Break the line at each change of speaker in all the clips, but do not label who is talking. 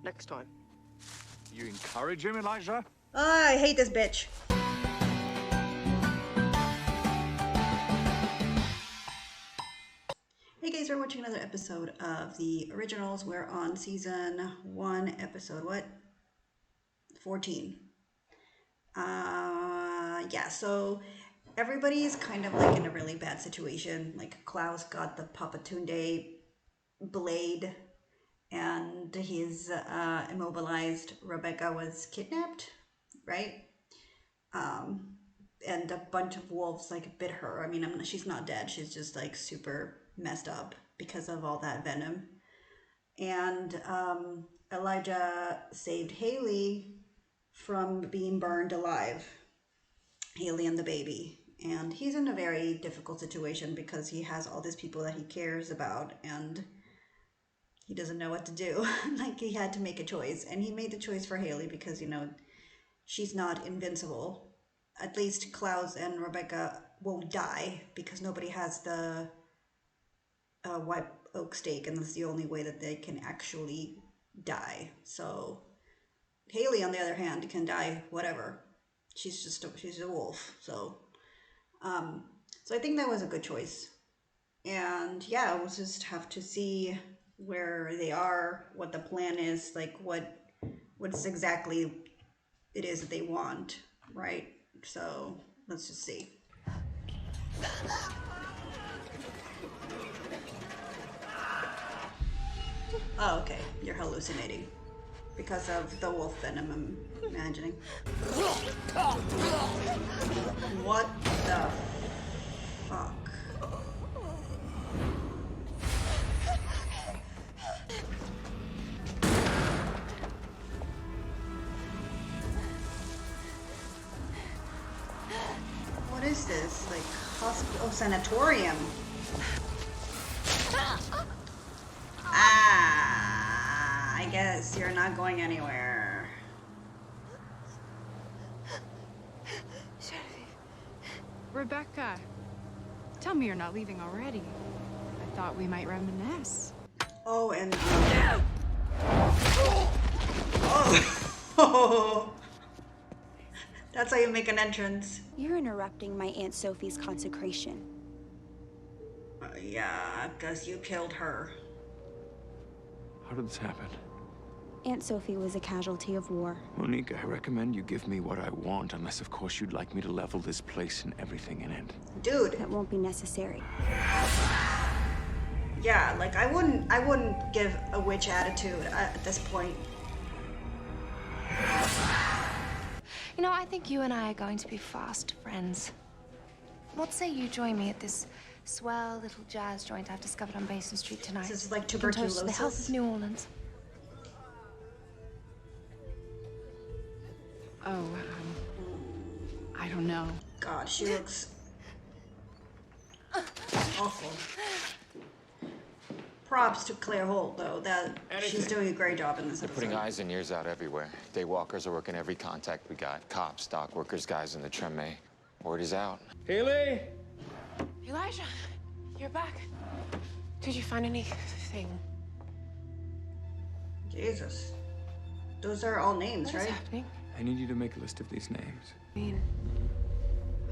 Next time.
You encourage him, Elijah?
I hate this bitch. Hey guys, we're watching another episode of the originals. We're on season 1, episode what? 14. Yeah, so everybody's kind of like in a really bad situation. Like Klaus got the Papatunde blade and he's immobilized. Rebekah was kidnapped, right? And a bunch of wolves like bit her. I mean, she's not dead. She's just like super messed up because of all that venom. And Elijah saved Haley from being burned alive. Haley and the baby. And he's in a very difficult situation because he has all these people that he cares about and he doesn't know what to do. Like he had to make a choice, and he made the choice for Haley because, you know, she's not invincible. At least Klaus and Rebekah won't die because nobody has the white oak stake, and that's the only way that they can actually die. So Haley, on the other hand, can die whatever. She's a wolf. So so I think that was a good choice. And yeah, we'll just have to see where they are, what the plan is, like what's exactly it is that they want, right? So let's just see. Oh, okay, you're hallucinating because of the wolf venom, I'm imagining. What the fuck? What is this? Like hospital, sanatorium? I guess you're not going anywhere.
Rebekah, tell me you're not leaving already. I thought we might reminisce.
Oh, and oh. That's how you make an entrance.
You're interrupting my Aunt Sophie's consecration.
Yeah, because you killed her.
How did this happen?
Aunt Sophie was a casualty of war.
Monique, I recommend you give me what I want, unless of course you'd like me to level this place and everything in it.
Dude.
That won't be necessary.
Yeah, like I wouldn't give a witch attitude at this point.
You know, I think you and I are going to be fast friends. What say you join me at this swell little jazz joint I've discovered on Basin Street tonight?
This is like
We can toast
tuberculosis.
to the health of New Orleans.
Oh, I don't know.
God, she looks awful. Props to Claire Holt, though, that she's doing a great job in this
They're
episode.
putting eyes and ears out everywhere. Daywalkers are working every contact we got. Cops, dock workers, guys in the treme. Word is out.
Haley!
Elijah, you're back. Did you find anything?
Jesus. Those are all names,
What is
right?
happening?
I need you to make a list of these names.
I mean,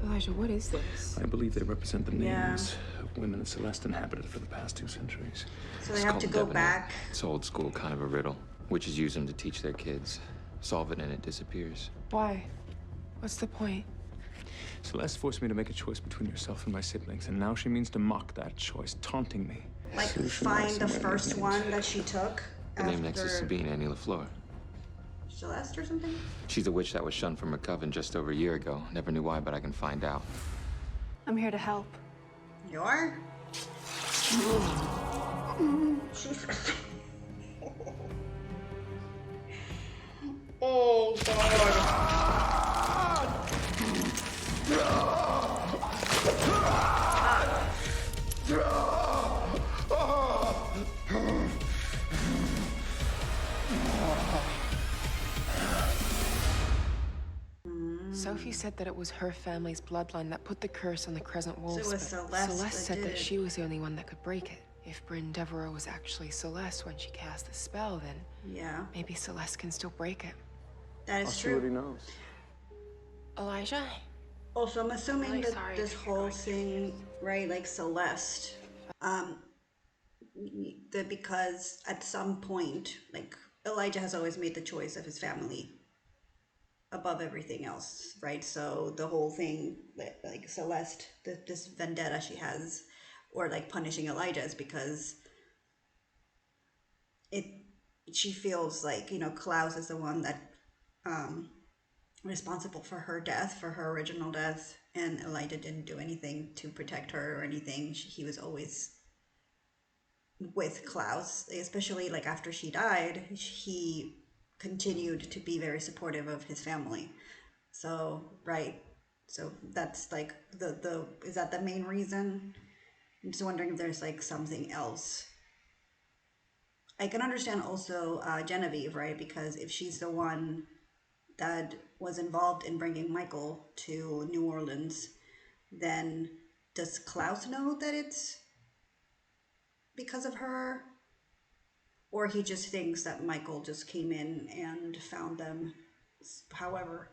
Elijah, what is this?
I believe they represent the
Yeah.
names of women that Celeste inhabited for the past 2 centuries.
So they have to go back.
It's old school, kind of a riddle. Witches use them to teach their kids. Solve it and it disappears.
Why? What's the point?
Celeste forced me to make a choice between yourself and my siblings, and now she means to mock that choice, taunting me.
Like,
Solution
find
lies
the
somewhere in
first
these
one
names.
that she took
The
after
name next is Sabine Annie LaFleur.
Celeste or something?
She's a witch that was shunned from her coven just over a year ago. Never knew why, but I can find out.
I'm here to help.
You are? Oh, God.
Sophie said that it was her family's bloodline that put the curse on the Crescent Wolves.
it was
but
Celeste that
said
did
that
it.
she was the only one that could break it. If Bryn Devereaux was actually Celeste when she cast the spell, then
Yeah,
maybe Celeste can still break it.
that
I'll
is
see what he
true.
knows.
Elijah?
Also, I'm assuming
Really
that
sorry
this
that you're
whole
going through
thing, right, like Celeste, that because at some point, like Elijah has always made the choice of his family above everything else, right? So the whole thing, like Celeste, this vendetta she has, or like punishing Elijah, is because it she feels like, you know, Klaus is the one that responsible for her death, for her original death, and Elijah didn't do anything to protect her or anything. He was always with Klaus, especially like after she died. He continued to be very supportive of his family. So right, so that's like the is that the main reason? I'm just wondering if there's like something else. I can understand also Genevieve, right? Because if she's the one that was involved in bringing Michael to New Orleans, then does Klaus know that it's because of her? Or he just thinks that Michael just came in and found them. However,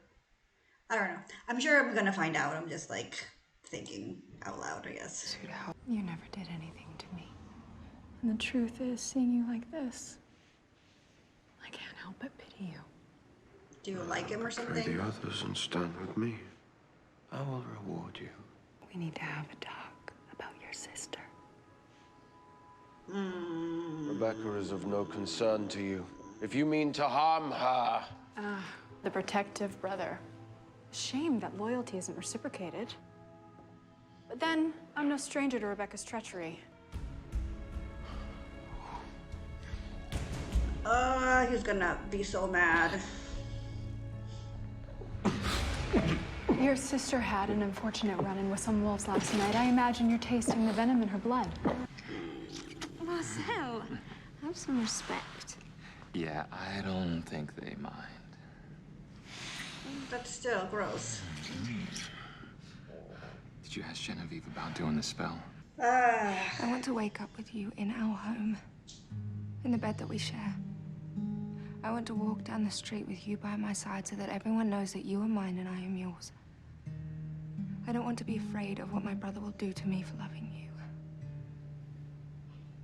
I don't know. I'm sure I'm gonna find out. I'm just like thinking out loud, I guess.
You never did anything to me. And the truth is, seeing you like this, I can't help but pity you.
Do you like him or
Betray
something?
the others and stand with me. I will reward you.
We need to have a talk about your sister.
Rebekah is of no concern to you. If you mean to harm her...
The protective brother. Shame that loyalty isn't reciprocated. But then, I'm no stranger to Rebekah's treachery.
He's gonna be so mad.
Your sister had an unfortunate run-in with some wolves last night. I imagine you're tasting the venom in her blood.
Marcel, have some respect.
Yeah, I don't think they mind.
That's still gross.
Did you ask Genevieve about doing the spell?
I want to wake up with you in our home, in the bed that we share. I want to walk down the street with you by my side so that everyone knows that you are mine and I am yours. I don't want to be afraid of what my brother will do to me for loving you.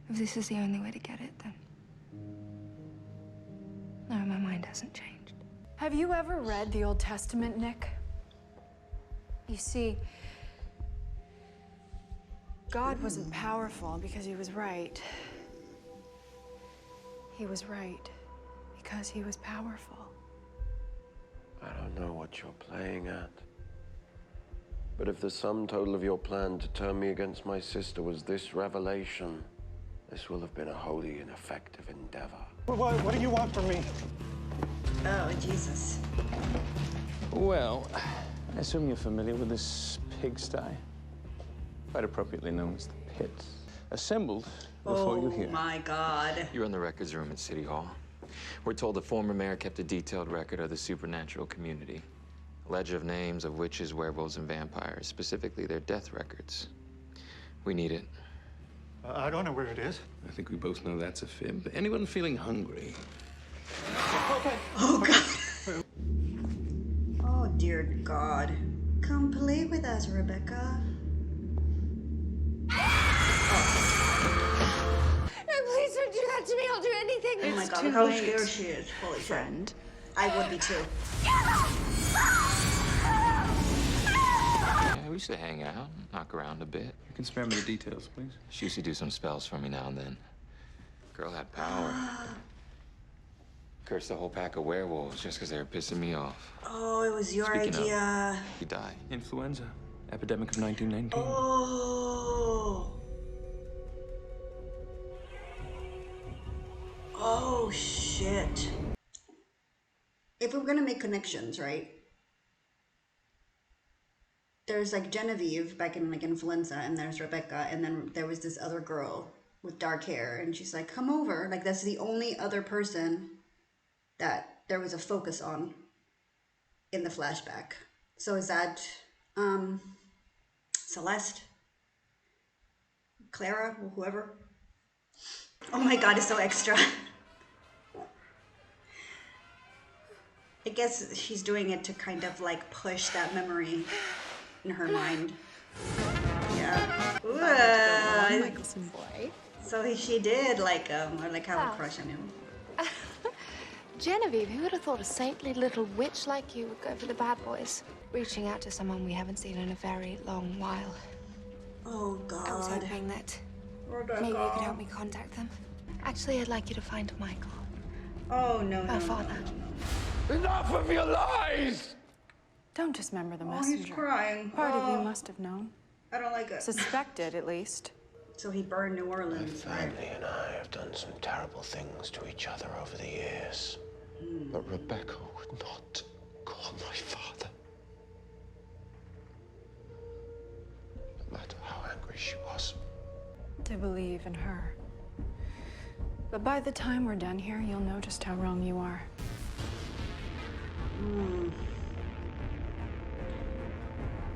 If this is the only way to get it, then... No, my mind hasn't changed.
Have you ever read the Old Testament, Nick? You see, God wasn't powerful because he was right. He was right because he was powerful.
I don't know what you're playing at. But if the sum total of your plan to turn me against my sister was this revelation, this will have been a wholly ineffective endeavor.
What do you want from me?
Oh, Jesus.
Well, I assume you're familiar with this pigsty, quite appropriately known as the pit. Assembled before you
Oh
here.
my God.
You're in the records room at City Hall. We're told the former mayor kept a detailed record of the supernatural community. A ledger of names of witches, werewolves, and vampires, specifically their death records. We need it.
I don't know where it is.
I think we both know that's a fib. Anyone feeling hungry?
Oh God. Oh dear God. Come play with us, Rebekah.
Please don't do that to me. I'll do anything.
Oh my God, look how scared she is. Holy friend. I would be too.
Yeah, we used to hang out, knock around a bit.
You can spare me the details, please.
She used to do some spells for me now and then. Girl had power. Cursed a whole pack of werewolves just because they were pissing me off.
Oh, it was your
Speaking of-
idea.
He died.
Influenza. Epidemic of 1919.
Oh. Oh, shit. If we're gonna make connections, right? There's like Genevieve back in like Influenza, and there's Rebekah, and then there was this other girl with dark hair, and she's like, come over. Like, that's the only other person that there was a focus on in the flashback. So is that Celeste? Clara? Whoever? Oh my god, it's so extra. I guess she's doing it to kind of like push that memory in her mind. Yeah. Ooh.
Michelson boy.
So she did like or like have a crush on him.
Genevieve, who would have thought a saintly little witch like you would go for the bad boys? Reaching out to someone we haven't seen in a very long while.
Oh god.
I was hoping that maybe you could help me contact them. Actually, I'd like you to find Michael.
Oh no, no,
Our
no,
father.
no, no.
Enough of your lies!
Don't dismember the
Oh,
messenger.
he's crying.
Part of you
Oh.
must have known.
I don't like it.
Suspected, at least.
So he burned New Orleans.
My family and I have done some terrible things to each other over the years. But Rebekah would not call my father. No matter how angry she was.
To believe in her. But by the time we're done here, you'll know just how wrong you are.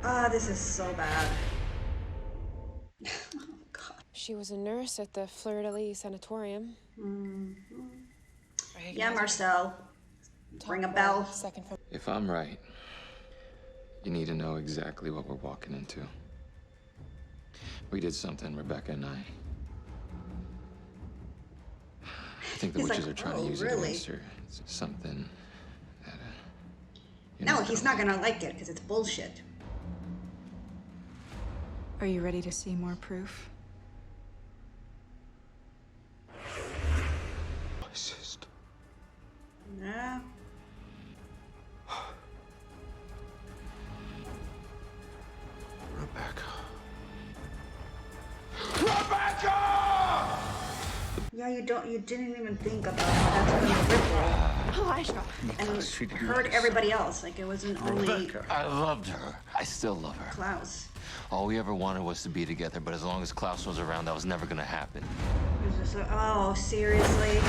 Ah, this is so bad. Oh god.
She was a nurse at the Fleur-de-Lis sanatorium.
Yeah, MArcel. Ring a bell.
Second from
If I'm right, you need to know exactly what we're walking into. We did something, Rebekah and I. I think the
He's
witches
like,
are trying
"Oh,
to use
really?"
it against her. It's something that, you're
No, he's not
gonna
gonna like it because it's bullshit.
Are you ready to see more proof?
My sister.
Yeah.
Rebekah. Rebekah!
Yeah, you didn't even think about how that's gonna rip her
Elijah.
and hurt everybody else. Like it wasn't only
I loved her. I still love her.
Klaus.
All we ever wanted was to be together, but as long as Klaus was around, that was never gonna happen.
It was just like, oh, seriously?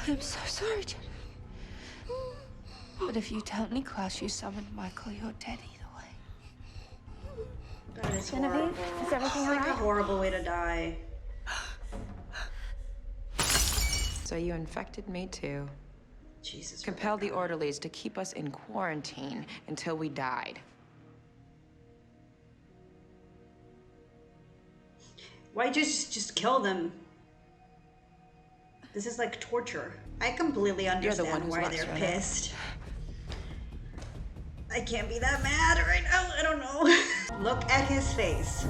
I'm so sorry, Jenny. But if you tell me, Klaus, you summoned Michael, you're dead either way.
That is
Genevieve,
horrible.
is everything
Like
alright?
a horrible way to die.
So you infected me too.
Jesus.
Compelled the
Rebekah.
orderlies to keep us in quarantine until we died.
Why'd you just kill them? This is like torture. I completely
You're the
understand
one who's
why
lost
they're
your
pissed. I can't be that mad right now. I don't know. Look at his face.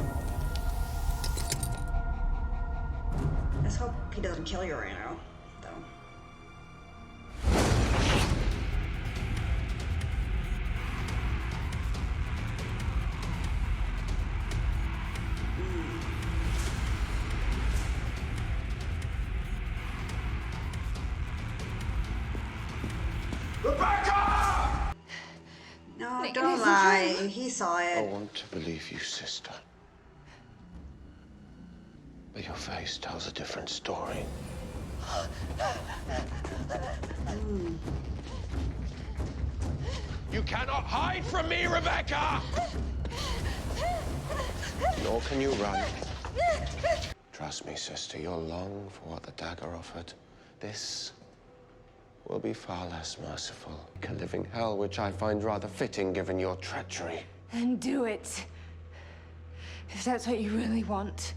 Let's hope he doesn't kill you right now, though.
Rebekah!
No, don't lie. He saw
I
it.
want to believe you, sister. But your face tells a different story. You cannot hide from me, Rebekah! Nor can you run. Trust me, sister, you'll long for what the dagger offered. This will be far less merciful. A living hell, which I find rather fitting given your treachery.
Then do it. If that's what you really want.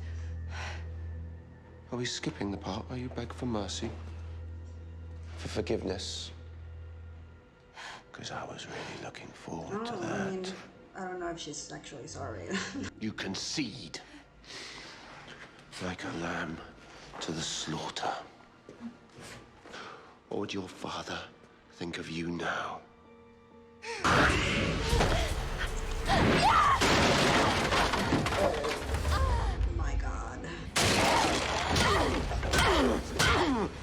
Are we skipping the part where you beg for mercy? For forgiveness? Because I was really looking forward to
Oh,
that.
I mean, I don't know if she's actually sorry.
You concede. Like a lamb to the slaughter. What would your father think of you now?
My God.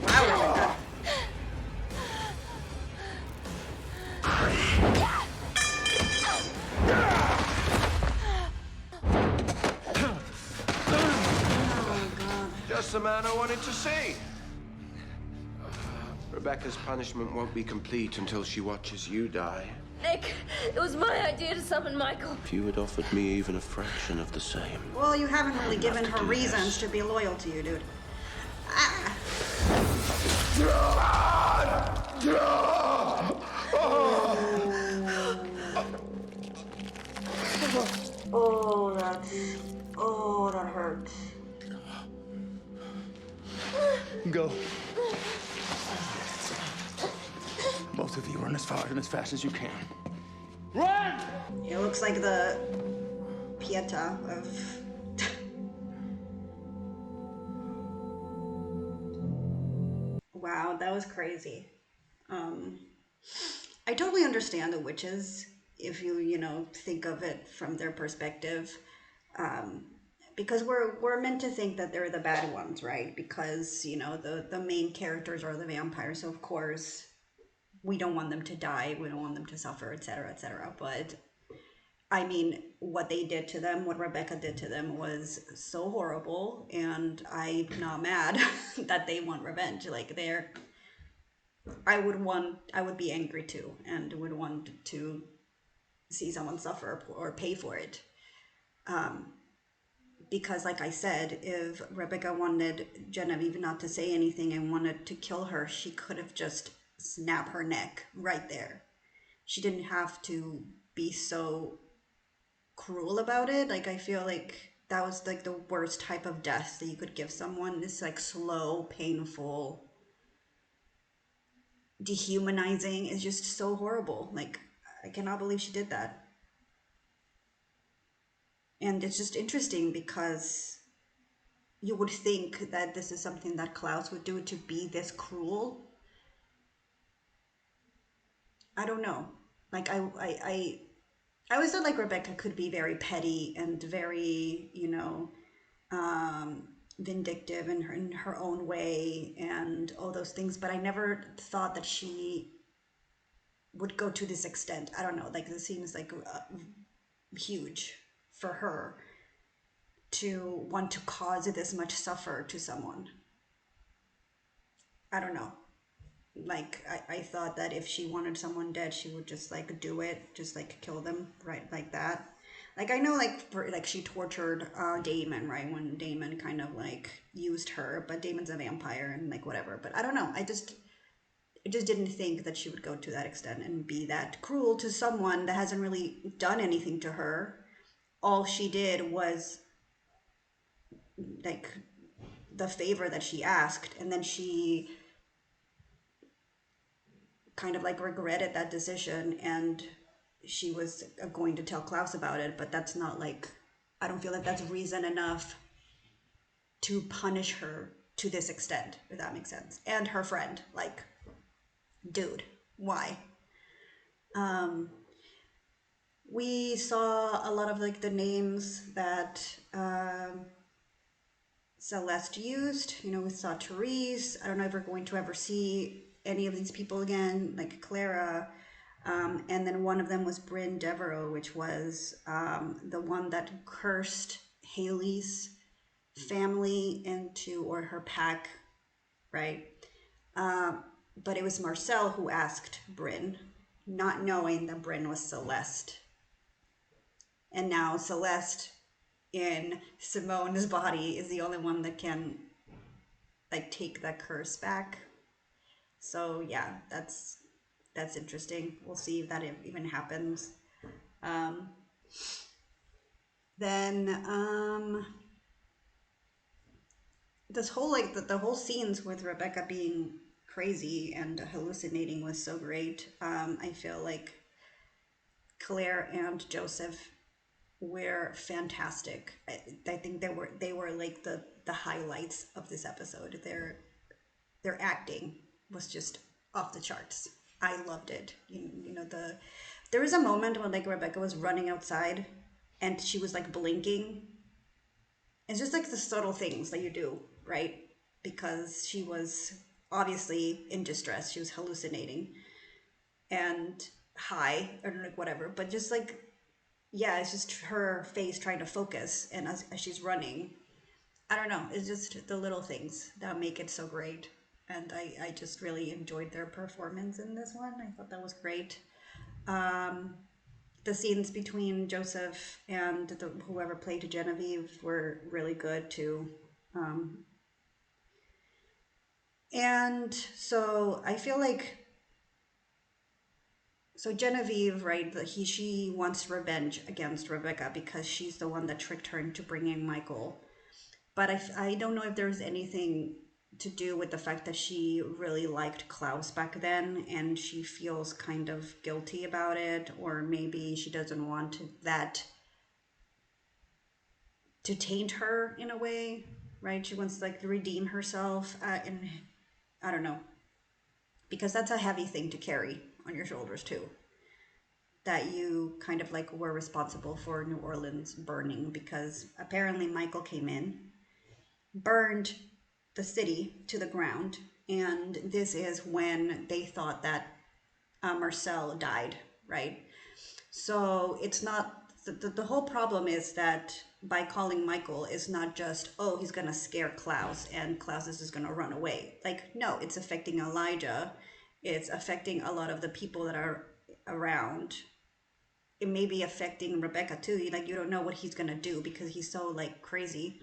Wow,
Just the man I wanted to see. Rebekah's punishment won't be complete until she watches you die.
Nick, it was my idea to summon Michael.
If you had offered me even a fraction of the same.
well, you haven't really given
have to
her
do
reasons
this.
to be loyal to you, dude. Oh, that hurts.
Go. Both of you run as far and as fast as you can. Run!
It looks like the Pieta of... Wow, that was crazy. I totally understand the witches if you know, think of it from their perspective. Because we're meant to think that they're the bad ones, right? Because, you know, the main characters are the vampires, so of course we don't want them to die, we don't want them to suffer, etc., etc. But I mean, what they did to them, what Rebekah did to them was so horrible, and I'm not mad that they want revenge. Like, I would be angry too, and would want to see someone suffer or pay for it. Because like I said, if Rebekah wanted Genevieve not to say anything and wanted to kill her, she could have just snapped her neck right there. She didn't have to be so cruel about it. Like, I feel like that was like the worst type of death that you could give someone. This like slow, painful, dehumanizing is just so horrible. Like, I cannot believe she did that. And it's just interesting because you would think that this is something that Klaus would do, to be this cruel. I don't know. Like, I always thought like Rebekah could be very petty and very, you know, vindictive in her own way and all those things, but I never thought that she would go to this extent. I don't know, like, this seems like huge for her to want to cause this much suffer to someone. I don't know. Like, I thought that if she wanted someone dead, she would just like do it, just like kill them right like that. Like, I know like she tortured Damon, right, when Damon kind of like used her, but Damon's a vampire and like whatever. But I don't know, I just didn't think that she would go to that extent and be that cruel to someone that hasn't really done anything to her. All she did was like the favor that she asked, and then she kind of like regretted that decision, and she was going to tell Klaus about it, but that's not like, I don't feel like that's reason enough to punish her to this extent, if that makes sense. And her friend, like, dude, why? We saw a lot of like the names that Celeste used. You know, we saw Therese. I don't know if we're going to ever see any of these people again, like Clara. And then one of them was Bryn Devereaux, which was the one that cursed Haley's family into, or her pack, right? But it was MArcel who asked Bryn, not knowing that Bryn was Celeste. And now Celeste in Simone's body is the only one that can like take that curse back. So yeah, that's interesting. We'll see if that even happens. Then this whole like the whole scenes with Rebekah being crazy and hallucinating was so great. I feel like Claire and Joseph were fantastic. I think they were like the highlights of this episode. Their acting was just off the charts. I loved it. You know, there was a moment when like Rebekah was running outside and she was like blinking. It's just like the subtle things that you do, right? Because she was obviously in distress. She was hallucinating and high or like whatever, but just like, yeah, it's just her face trying to focus, and as she's running, I don't know, it's just the little things that make it so great. And I just really enjoyed their performance in this one. I thought that was great. The scenes between Joseph and whoever played Genevieve were really good too. And so I feel like, so Genevieve, right, she wants revenge against Rebekah because she's the one that tricked her into bringing Michael. But I don't know if there's anything to do with the fact that she really liked Klaus back then and she feels kind of guilty about it, or maybe she doesn't want that to taint her in a way, right? She wants to like redeem herself, and I don't know, because that's a heavy thing to carry on your shoulders too, that you kind of like were responsible for New Orleans burning, because apparently Michael came in, burned the city to the ground, and this is when they thought that MArcel died, right? So it's not, the whole problem is that by calling Michael is not just, oh, he's gonna scare Klaus and Klaus is just gonna run away. Like, no, it's affecting Elijah. It's affecting a lot of the people that are around. It may be affecting Rebekah too. Like, you don't know what he's gonna do because he's so like crazy.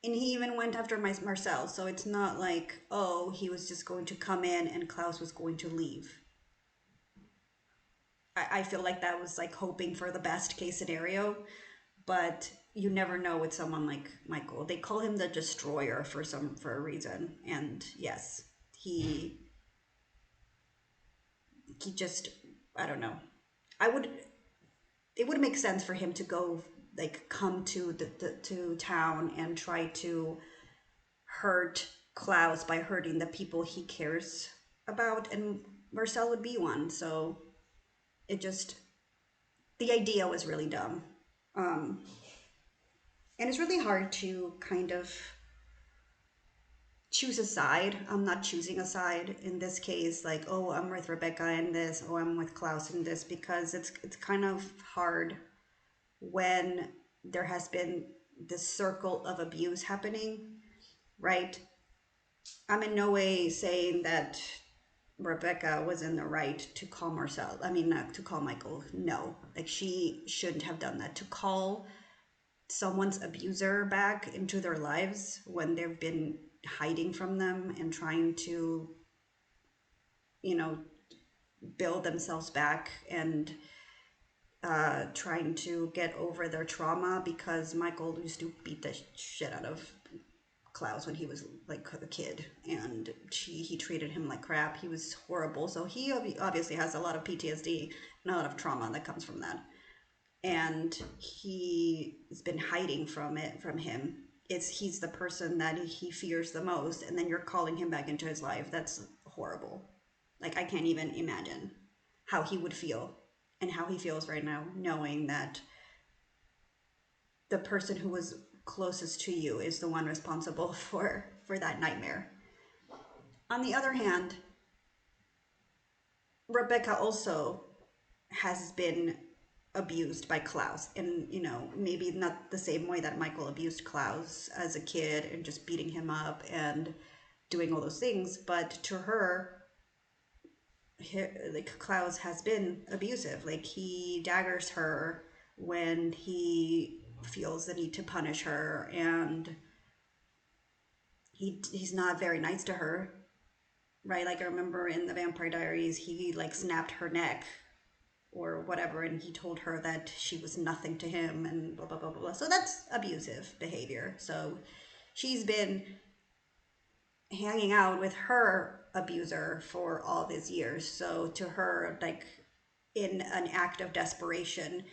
And he even went after MArcel, so it's not like, oh, he was just going to come in and Klaus was going to leave. I feel like that was like hoping for the best case scenario, but you never know with someone like Michael. They call him the Destroyer for a reason, and yes, he just, I don't know. It would make sense for him to go like come to to town and try to hurt Klaus by hurting the people he cares about, and MArcel would be one. So it just, the idea was really dumb. And it's really hard to kind of choose a side. I'm not choosing a side in this case, like, oh, I'm with Rebekah in this, oh, I'm with Klaus in this, because it's kind of hard when there has been this circle of abuse happening, right? I'm in no way saying that Rebekah was in the right to call MArcel. I mean, not to call Michael. No, like she shouldn't have done that. To call someone's abuser back into their lives when they've been hiding from them and trying to, you know, build themselves back and trying to get over their trauma, because Michael used to beat the shit out of Klaus when he was like a kid, and he treated him like crap. He was horrible. So he obviously has a lot of PTSD and a lot of trauma that comes from that. And he's been hiding from him. He's the person that he fears the most, and then you're calling him back into his life. That's horrible. Like, I can't even imagine how he would feel and how he feels right now, knowing that the person who was closest to you is the one responsible for that nightmare. On the other hand, Rebekah also has been abused by Klaus, and you know, maybe not the same way that Michael abused Klaus as a kid and just beating him up and doing all those things, but to her, like, Klaus has been abusive. Like, he daggers her when he feels the need to punish her, and he's not very nice to her, right? Like, I remember in the Vampire Diaries, he like snapped her neck or whatever, and he told her that she was nothing to him and blah blah blah blah blah. So that's abusive behavior. So she's been hanging out with her abuser for all these years. So to her, like, in an act of desperation,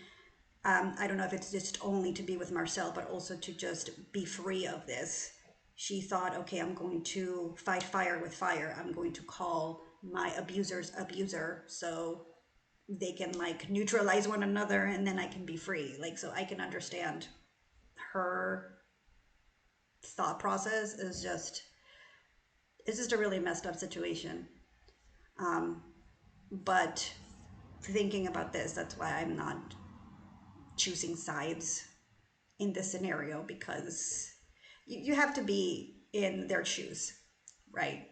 I don't know if it's just only to be with MArcel, but also to just be free of this. She thought, okay, I'm going to fight fire with fire. I'm going to call my abuser's abuser so they can like neutralize one another, and then I can be free. Like, so I can understand her thought process. It's just a really messed up situation. But thinking about this, that's why I'm not choosing sides in this scenario, because you have to be in their shoes, right?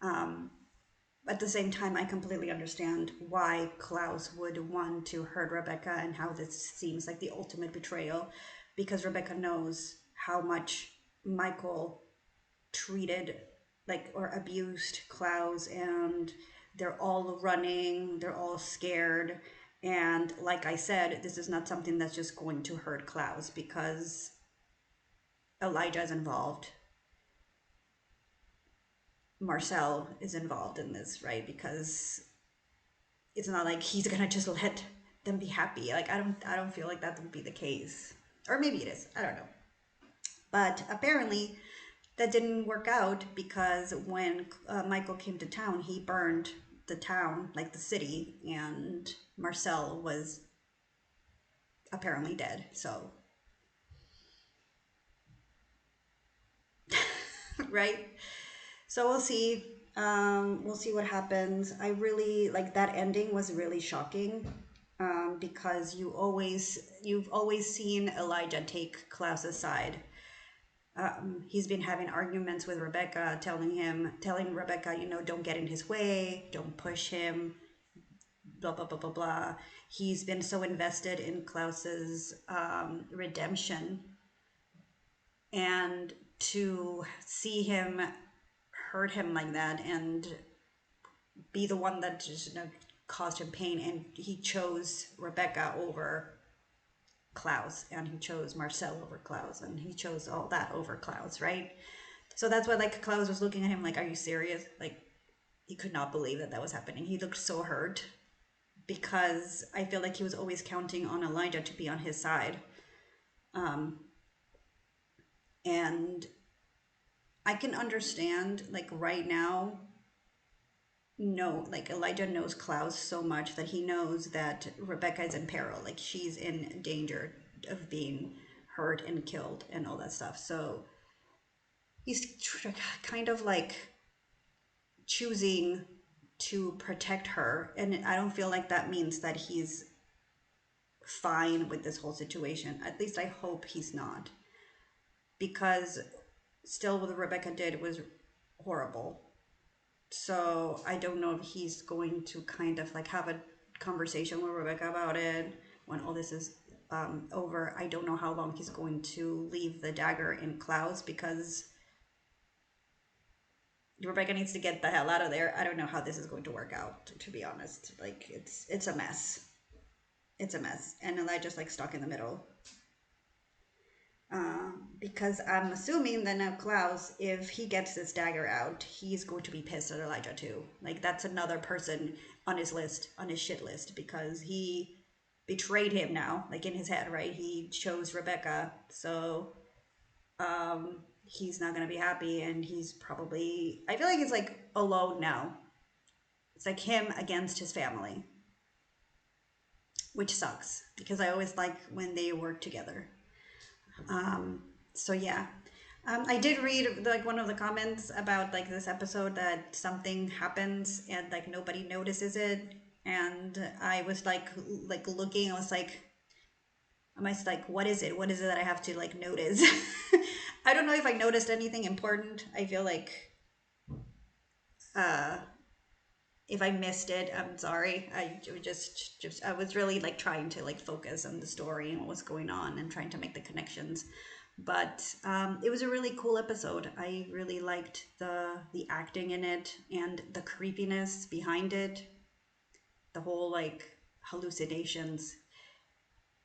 At the same time, I completely understand why Klaus would want to hurt Rebekah and how this seems like the ultimate betrayal, because Rebekah knows how much Michael treated like, or abused Klaus, and they're all running, they're all scared. And like I said, this is not something that's just going to hurt Klaus because Elijah is involved. MArcel is involved in this, right? Because it's not like he's gonna just let them be happy. Like, I don't feel like that would be the case. Or maybe it is, I don't know. But apparently that didn't work out, because when Michael came to town, he burned the town, like the city, and MArcel was apparently dead. So, right? So we'll see. We'll see what happens. I really like that ending. Was really shocking, because you've always seen Elijah take Klaus's side. He's been having arguments with Rebekah, telling Rebekah, you know, don't get in his way, don't push him, blah, blah, blah, blah, blah. He's been so invested in Klaus's redemption, and to see him hurt him like that and be the one that just, you know, caused him pain, and he chose Rebekah over Klaus, and he chose MArcel over Klaus, and he chose all that over Klaus, right? So that's why, like, Klaus was looking at him like, are you serious? Like, he could not believe that was happening. He looked so hurt, because I feel like he was always counting on Elijah to be on his side. And I can understand, like, right now, no, like, Elijah knows Klaus so much that he knows that Rebekah is in peril. Like, she's in danger of being hurt and killed and all that stuff. So he's kind of like choosing to protect her. And I don't feel like that means that he's fine with this whole situation. At least I hope he's not. Because still what Rebekah did was horrible. So I don't know if he's going to kind of like have a conversation with Rebekah about it when all this is over. I don't know how long he's going to leave the dagger in Klaus, because Rebekah needs to get the hell out of there. I don't know how this is going to work out, to be honest. Like, it's a mess. It's a mess. And Elijah's like stuck in the middle. Because I'm assuming that now Klaus, if he gets this dagger out, he's going to be pissed at Elijah too. Like, that's another person on his list, on his shit list, because he betrayed him now, like in his head, right? He chose Rebekah, so he's not gonna be happy, and he's probably, I feel like he's like alone now. It's like him against his family, which sucks, because I always like when they work together. So yeah, I did read like one of the comments about like this episode that something happens and like nobody notices it, and I was like looking, I was like, what is it? What is it that I have to like notice? I don't know if I noticed anything important. I feel like if I missed it, I'm sorry. I was really like trying to like focus on the story and what was going on and trying to make the connections. But it was a really cool episode. I really liked the acting in it and the creepiness behind it. The whole like hallucinations.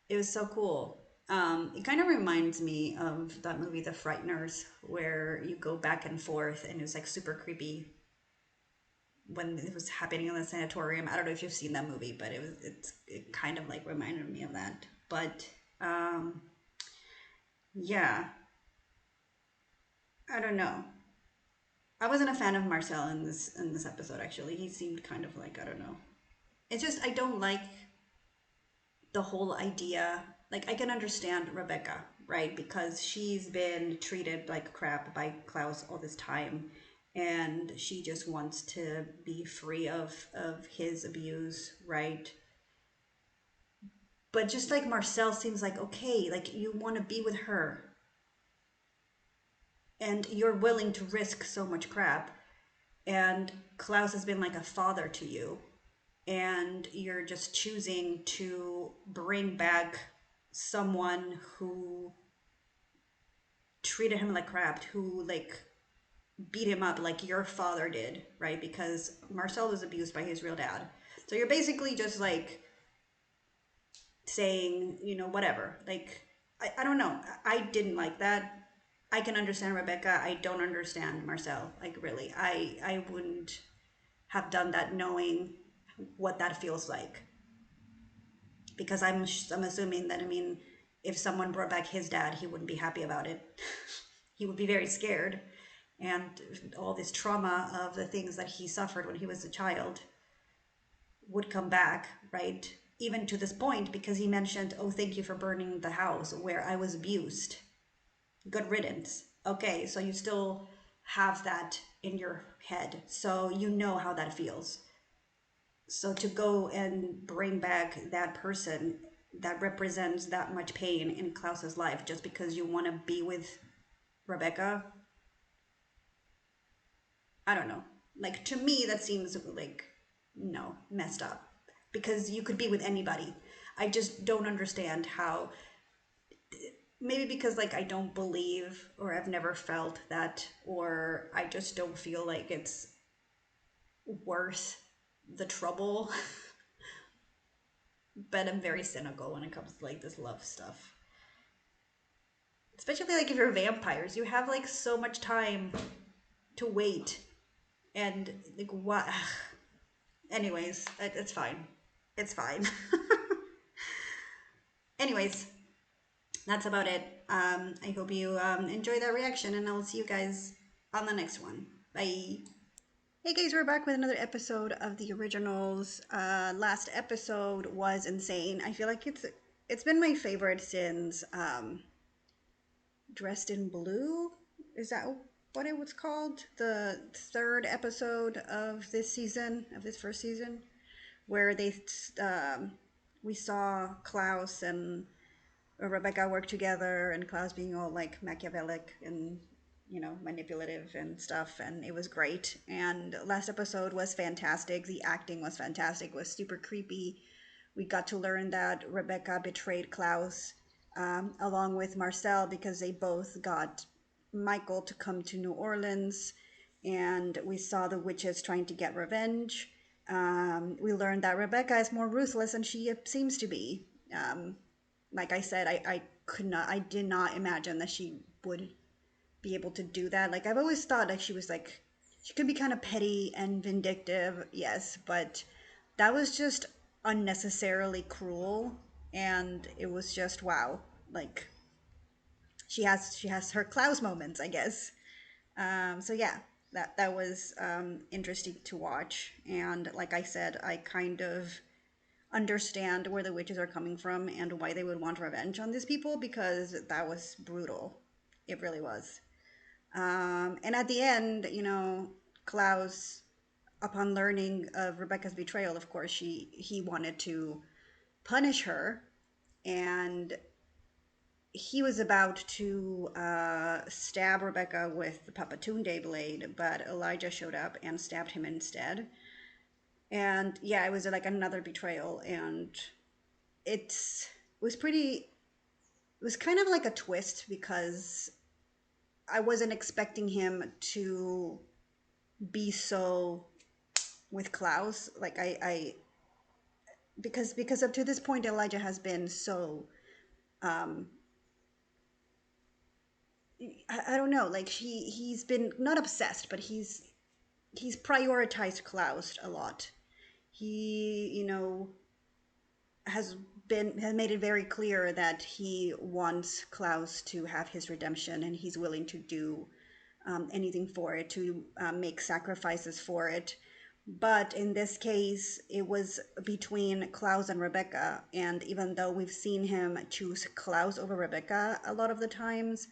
It was so cool. It kind of reminds me of that movie, The Frighteners, where you go back and forth and it was like super creepy when it was happening in the sanatorium. I don't know if you've seen that movie, but it kind of like reminded me of that. But yeah, I don't know. I wasn't a fan of MArcel in this episode, actually. He seemed kind of like, I don't know. It's just, I don't like the whole idea. Like, I can understand Rebekah, right? Because she's been treated like crap by Klaus all this time, and she just wants to be free of his abuse, right? But just like MArcel seems like, okay, like you want to be with her and you're willing to risk so much crap, and Klaus has been like a father to you, and you're just choosing to bring back someone who treated him like crap, who like beat him up like your father did, right? Because Marcel was abused by his real dad. So you're basically just like saying, you know, whatever. Like, I don't know. I didn't like that. I can understand Rebekah. I don't understand Marcel. Like, really. I wouldn't have done that knowing what that feels like. Because I'm assuming that, I mean, if someone brought back his dad, he wouldn't be happy about it. He would be very scared. And all this trauma of the things that he suffered when he was a child would come back, right? Even to this point, because he mentioned, oh, thank you for burning the house where I was abused. Good riddance. Okay, so you still have that in your head. So you know how that feels. So to go and bring back that person that represents that much pain in Klaus's life just because you want to be with Rebekah, I don't know. Like, to me, that seems like, no, messed up. Because you could be with anybody. I just don't understand how. Maybe because, like, I don't believe, or I've never felt that, or I just don't feel like it's worth the trouble. But I'm very cynical when it comes to, like, this love stuff. Especially, like, if you're vampires, you have, like, so much time to wait. And, like, what? Anyways, it's fine. It's fine. Anyways, that's about it. I hope you enjoy that reaction, and I will see you guys on the next one. Bye. Hey guys, we're back with another episode of the originals. Last episode was insane. I feel like it's been my favorite since Dressed in Blue. Is that what it was called? The third episode of this season, of this first season, where we saw Klaus and Rebekah work together, and Klaus being all like Machiavellic and, you know, manipulative and stuff, and it was great. And last episode was fantastic. The acting was fantastic. It was super creepy. We got to learn that Rebekah betrayed Klaus along with Marcel because they both got Michael to come to New Orleans, and we saw the witches trying to get revenge. We learned that Rebekah is more ruthless than she seems to be. Like I said, I did not imagine that she would be able to do that. Like, I've always thought that she could be kind of petty and vindictive, yes, but that was just unnecessarily cruel, and it was just, wow. Like, she has her Klaus moments, I guess. So yeah, that was interesting to watch, and like I said, I kind of understand where the witches are coming from and why they would want revenge on these people, because that was brutal. It really was. And at the end, you know, Klaus, upon learning of Rebekah's betrayal, of course, he wanted to punish her, and he was about to stab Rebekah with the Papatunde blade, but Elijah showed up and stabbed him instead. And yeah, it was like another betrayal, and it was kind of like a twist, because I wasn't expecting him to be so with Klaus. Like, because up to this point, Elijah has been so I don't know, like he's been not obsessed, but he's prioritized Klaus a lot. He, you know, has made it very clear that he wants Klaus to have his redemption, and he's willing to do anything for it, to make sacrifices for it. But in this case, it was between Klaus and Rebekah, and even though we've seen him choose Klaus over Rebekah a lot of the times,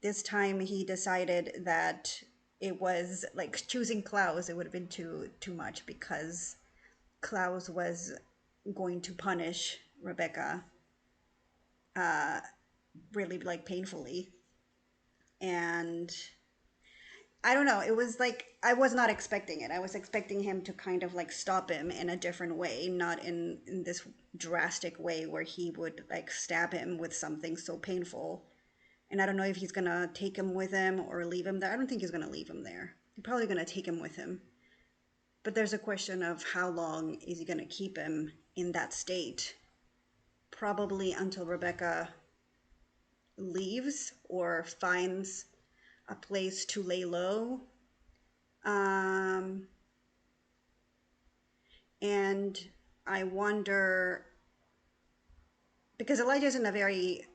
this time he decided that it was like choosing Klaus, it would have been too much, because Klaus was going to punish Rebekah really, like, painfully. And I don't know, it was like, I was not expecting it. I was expecting him to kind of like stop him in a different way, not in this drastic way where he would like stab him with something so painful And I don't know if he's gonna take him with him or leave him there. I don't think he's gonna leave him there. He's probably gonna take him with him. But there's a question of how long is he gonna keep him in that state? Probably until Rebekah leaves or finds a place to lay low. And I wonder, because Elijah's in a very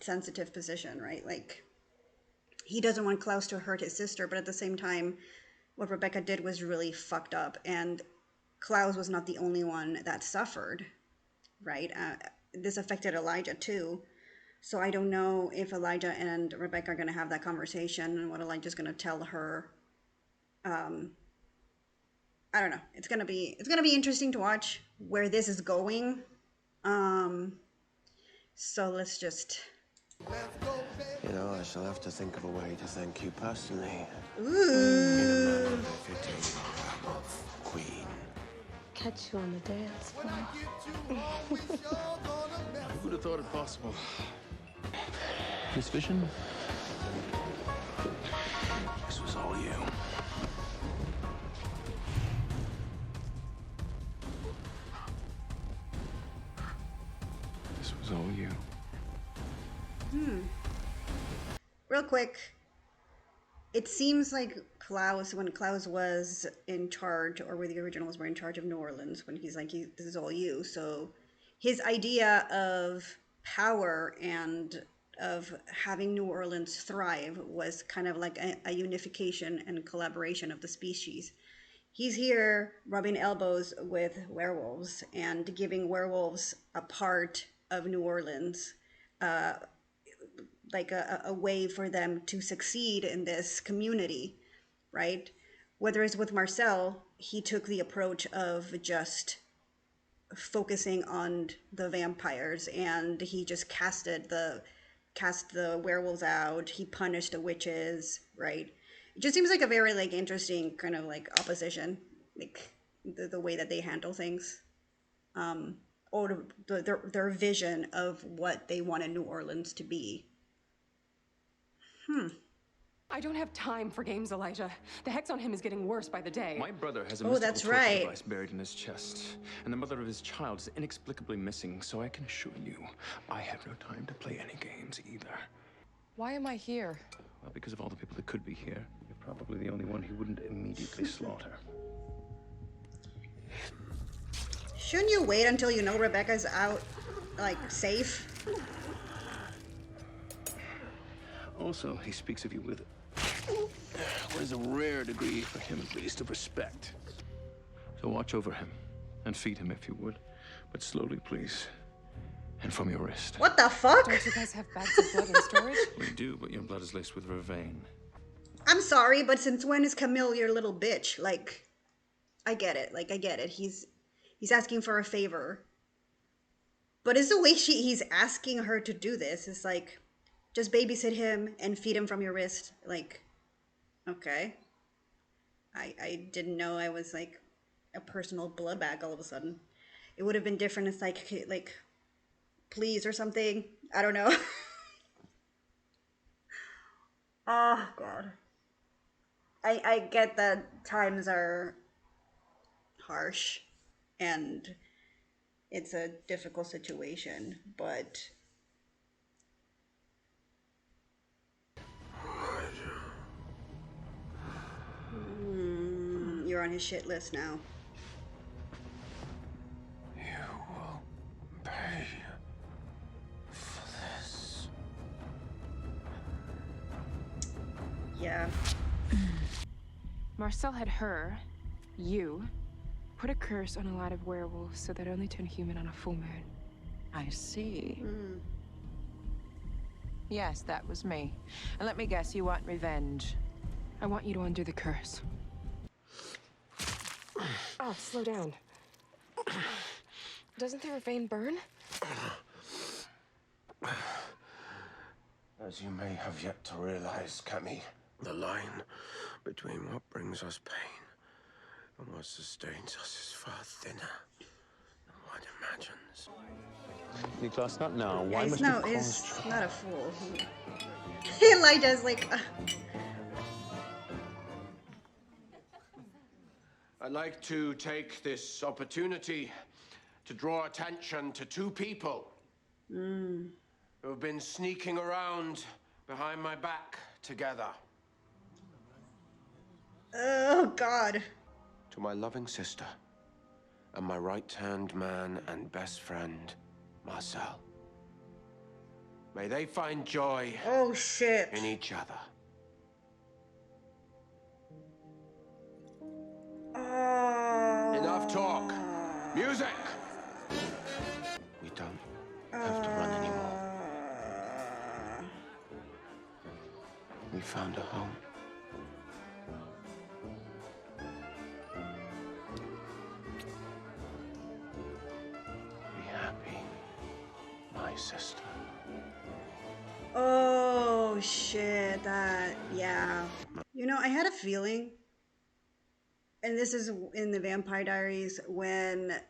sensitive position, right? Like, he doesn't want Klaus to hurt his sister, but at the same time, what Rebekah did was really fucked up, and Klaus was not the only one that suffered, right? This affected Elijah too. So I don't know if Elijah and Rebekah are going to have that conversation and what Elijah's going to tell her. I don't know. It's gonna be interesting to watch where this is going. So let's just.
You know, I shall have to think of a way to thank you personally.
Ooh.
In a manner befitting Queen.
Catch you on the dance floor.
Who would have thought it possible? This vision? This was all you. This was all you.
Real quick, it seems like Klaus, when Klaus was in charge, or where the originals were in charge of New Orleans, when he's like, this is all you. So his idea of power and of having New Orleans thrive was kind of like a unification and collaboration of the species. He's here rubbing elbows with werewolves and giving werewolves a part of New Orleans, like a way for them to succeed in this community, right? Whether it's with MArcel, he took the approach of just focusing on the vampires, and he just cast the werewolves out. He punished the witches, right? It just seems like a very like interesting kind of like opposition, like the way that they handle things, or their vision of what they wanted New Orleans to be.
I don't have time for games, Elijah. The hex on him is getting worse by the day.
My brother has a
Oh,
mystical
that's
torture
right.
device buried in his chest, and the mother of his child is inexplicably missing, so I can assure you, I have no time to play any games either.
Why am I here?
Well, because of all the people that could be here, you're probably the only one he wouldn't immediately slaughter.
Shouldn't you wait until you know Rebekah's out, like, safe?
Also, he speaks of you with what is a rare degree, for him at least, of respect. So watch over him and feed him if you would, but slowly, please, and from your wrist.
What the fuck?
Don't you guys have bags of blood in storage?
We do, but your blood is laced with vervain.
I'm sorry, but since when is Camille your little bitch? Like, I get it. Like, I get it. He's asking for a favor. But it's the way he's asking her to do this. It's like, just babysit him and feed him from your wrist. Like, okay. I didn't know I was like a personal blood bag all of a sudden. It would have been different. It's like, please or something. I don't know. Oh, God. I get that times are harsh and it's a difficult situation, but you're on his shit list now.
You will pay for this.
Yeah.
MArcel had her, you, put a curse on a lot of werewolves so they'd only turn human on a full moon.
I see. Yes, that was me. And let me guess, you want revenge.
I want you to undo the curse. Oh, slow down. Doesn't their vein burn?
As you may have yet to realize, Cammy, the line between what brings us pain and what sustains us is far thinner than one imagines.
Klaus, not now. Why
Guys,
must
no,
you
is
cause
not a fool. Elijah's like,
I'd like to take this opportunity to draw attention to two people who have been sneaking around behind my back together.
oh God.
To my loving sister and my right-hand man and best friend, MArcel. May they find joy
Oh shit.
in each other.
Oh.
Enough talk. Music! We don't have to run anymore. We found a home. Be happy, my sister.
Oh shit, yeah. You know, I had a feeling, and this is in the Vampire Diaries, when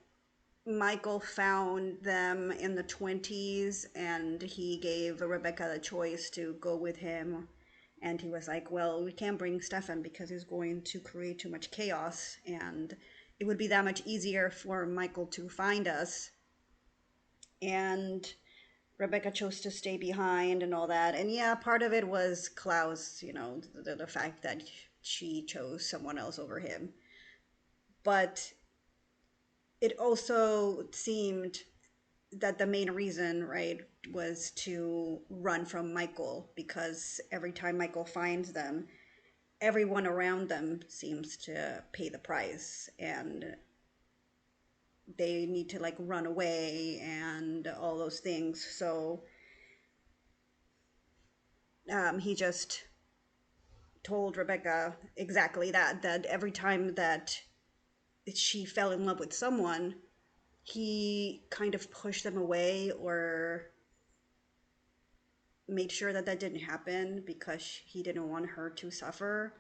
Michael found them in the 20s and he gave Rebekah the choice to go with him, and he was like, well, we can't bring Stefan because he's going to create too much chaos, and it would be that much easier for Michael to find us. And Rebekah chose to stay behind and all that. And yeah, part of it was Klaus, you know, the fact that she chose someone else over him. But it also seemed that the main reason, right, was to run from Michael, because every time Michael finds them, everyone around them seems to pay the price, and they need to like run away and all those things. So he just told Rebekah exactly that every time that she fell in love with someone, he kind of pushed them away or made sure that that didn't happen because he didn't want her to suffer.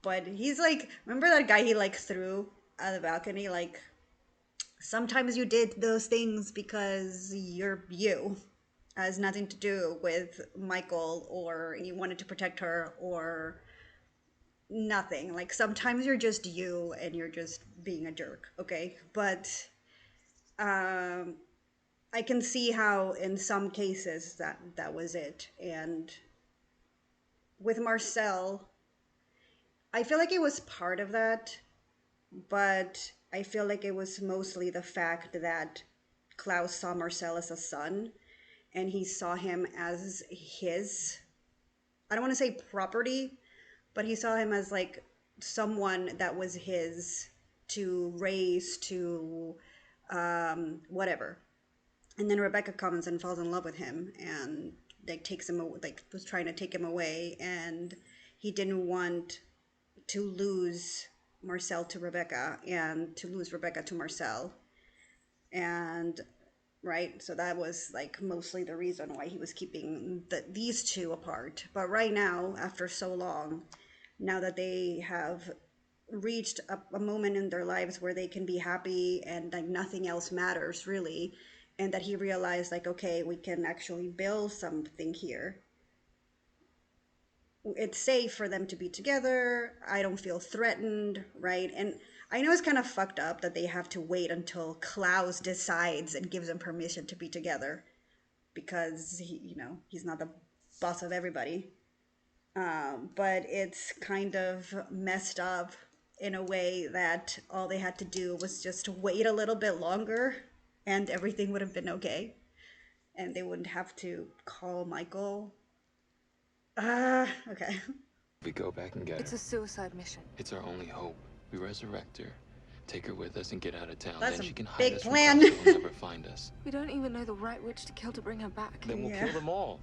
But he's like, remember that guy he like threw out of the balcony? Like, sometimes you did those things because you're you. It has nothing to do with Michael, or you wanted to protect her, or nothing. Like, sometimes you're just you and you're just being a jerk, okay? But I can see how in some cases that was it. And with MArcel, I feel like it was part of that, but I feel like it was mostly the fact that Klaus saw MArcel as a son, and he saw him as his, I don't want to say property, but he saw him as like someone that was his to raise, to whatever. And then Rebekah comes and falls in love with him, and like takes him, like was trying to take him away, and he didn't want to lose MArcel to Rebekah and to lose Rebekah to MArcel. And right, so that was like mostly the reason why he was keeping these two apart. But right now, after so long, now that they have reached a moment in their lives where they can be happy and like nothing else matters really, and that he realized like, okay, we can actually build something here. It's safe for them to be together. I don't feel threatened, right? And I know it's kind of fucked up that they have to wait until Klaus decides and gives them permission to be together, because he, you know, he's not the boss of everybody. But it's kind of messed up in a way that all they had to do was just wait a little bit longer and everything would have been okay. And they wouldn't have to call Michael. Okay.
We go back and get her.
It's a suicide mission.
It's our only hope. We resurrect her, take her with us, and get out of town.
That's
then
a
she can hide
big
us
plan.
from Klaus, so he'll never find us.
We don't even know the right witch to kill to bring her back.
Then we'll kill them all.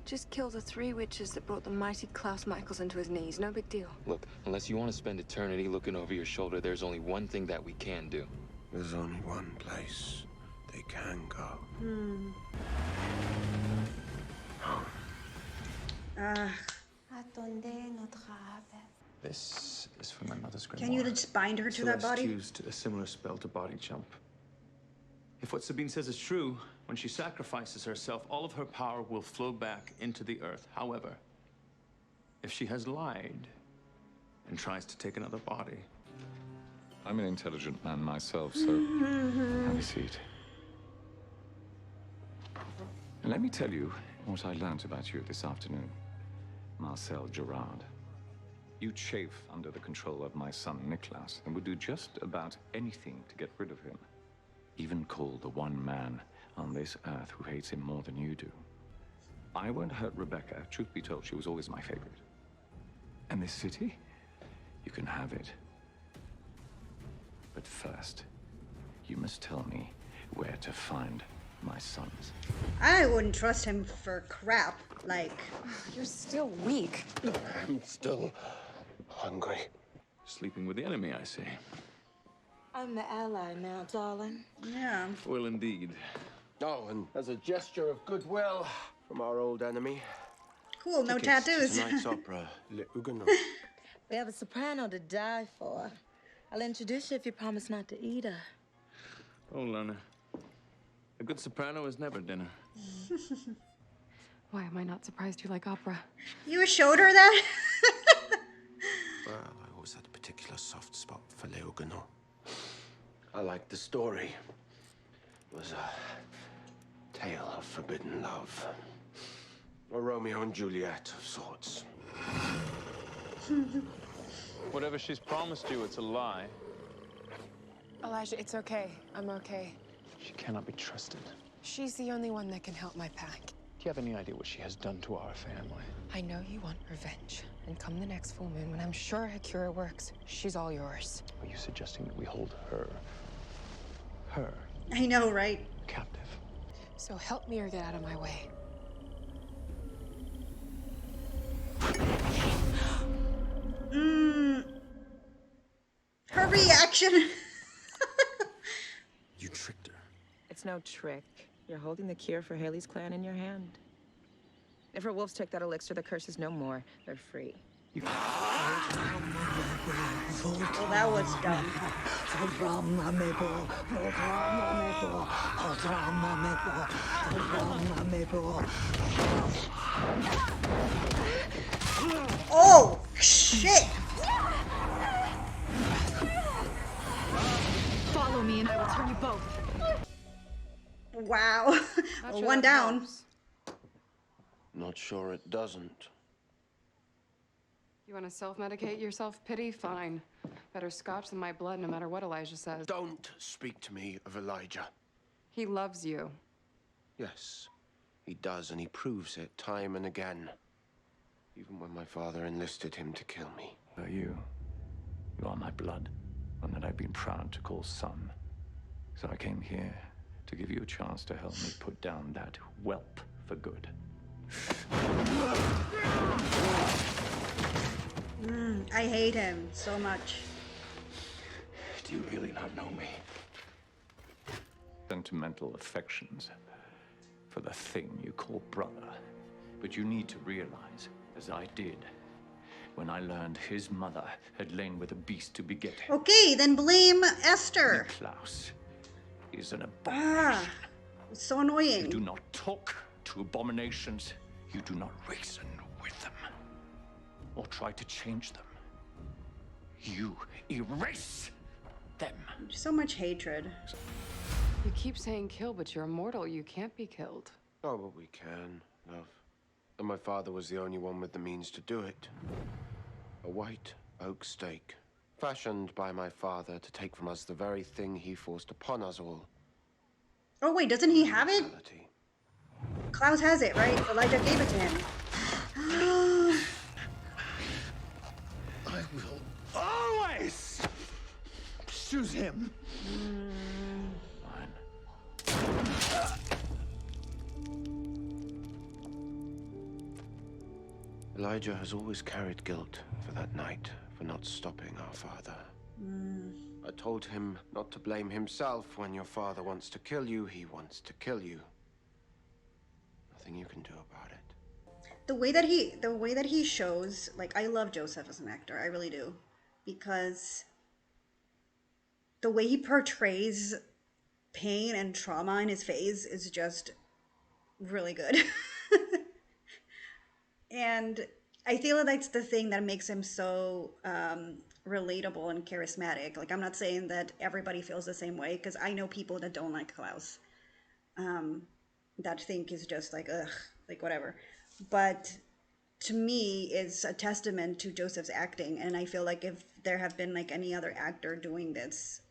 Just kill the 3 witches that brought the mighty Klaus Michaels into his knees. No big deal.
Look, unless you want to spend eternity looking over your shoulder, there's only one thing that we can do.
There's only one place they can go.
This is for my mother's grimoire.
Can you just bind her to that body?
Celeste used a similar spell to body jump. If what Sabine says is true, when she sacrifices herself, all of her power will flow back into the earth. However, if she has lied and tries to take another body...
I'm an intelligent man myself, so have a seat. And let me tell you what I learned about you this afternoon, Marcel Gerard. You chafe under the control of my son, Klaus, and would do just about anything to get rid of him. Even call the one man on this earth who hates him more than you do. I won't hurt Rebekah. Truth be told, she was always my favorite. And this city, you can have it. But first, you must tell me where to find my sons.
I wouldn't trust him for crap. Like,
you're still weak.
I'm still hungry.
Sleeping with the enemy, I see.
I'm the ally now, darling.
Yeah.
Well, indeed.
Oh, and as a gesture of goodwill from our old enemy.
Cool, no
tickets
tattoos.
to tonight's opera, Le Huguenot.
We have a soprano to die for. I'll introduce you if you promise not to eat her.
Oh, Lana. A good soprano is never dinner.
Why am I not surprised you like opera?
You showed her that?
Well, I always had a particular soft spot for Le Huguenot. I liked the story. It was a tale of forbidden love. A Romeo and Juliet of sorts.
Whatever she's promised you, it's a lie.
Elijah, it's okay. I'm okay.
She cannot be trusted.
She's the only one that can help my pack.
Do you have any idea what she has done to our family?
I know you want revenge. And come the next full moon, when I'm sure her cure works, she's all yours.
Are you suggesting that we hold her
I know, right?
captive?
So help me or get out of my way.
Her reaction.
You tricked her.
It's no trick. You're holding the cure for Haley's clan in your hand. If her wolves take that elixir, the curse is no more. They're free.
Well, that was dumb. Oh, shit!
Follow me and I will turn you both.
Wow.
Not sure
One
that
down.
helps.
Not sure it doesn't.
You want to self-medicate your self-pity? Fine. Better scotch than my blood, no matter what Elijah says.
Don't speak to me of Elijah.
He loves you.
Yes, he does, and he proves it time and again. Even when my father enlisted him to kill me.
You are my blood, one that I've been proud to call son. So I came here to give you a chance to help me put down that whelp for good.
I hate him so much.
Do you really not know me? Sentimental affections for the thing you call brother. But you need to realize, as I did, when I learned his mother had lain with a beast to beget him.
Okay, then blame Esther.
Klaus is an abomination.
Ah, it's so annoying.
You do not talk to abominations. You do not reason with them or try to change them. You erase them.
So much hatred.
You keep saying kill, but you're immortal. You can't be killed.
Oh, but we can, love. And my father was the only one with the means to do it. A white oak stake, fashioned by my father to take from us the very thing he forced upon us all.
Oh wait, doesn't he have it? Klaus has it, right? Elijah gave it to him.
I will always choose him.
Elijah has always carried guilt for that night, for not stopping our father. I told him not to blame himself. When your father wants to kill you, he wants to kill you. Nothing you can do about it.
The way that he shows, like, I love Joseph as an actor, I really do, because the way he portrays pain and trauma in his face is just really good. And I feel like that's the thing that makes him so relatable and charismatic. Like, I'm not saying that everybody feels the same way, because I know people that don't like Klaus, that think is just like, ugh, like whatever. But to me, it's a testament to Joseph's acting. And I feel like if there have been like any other actor doing this,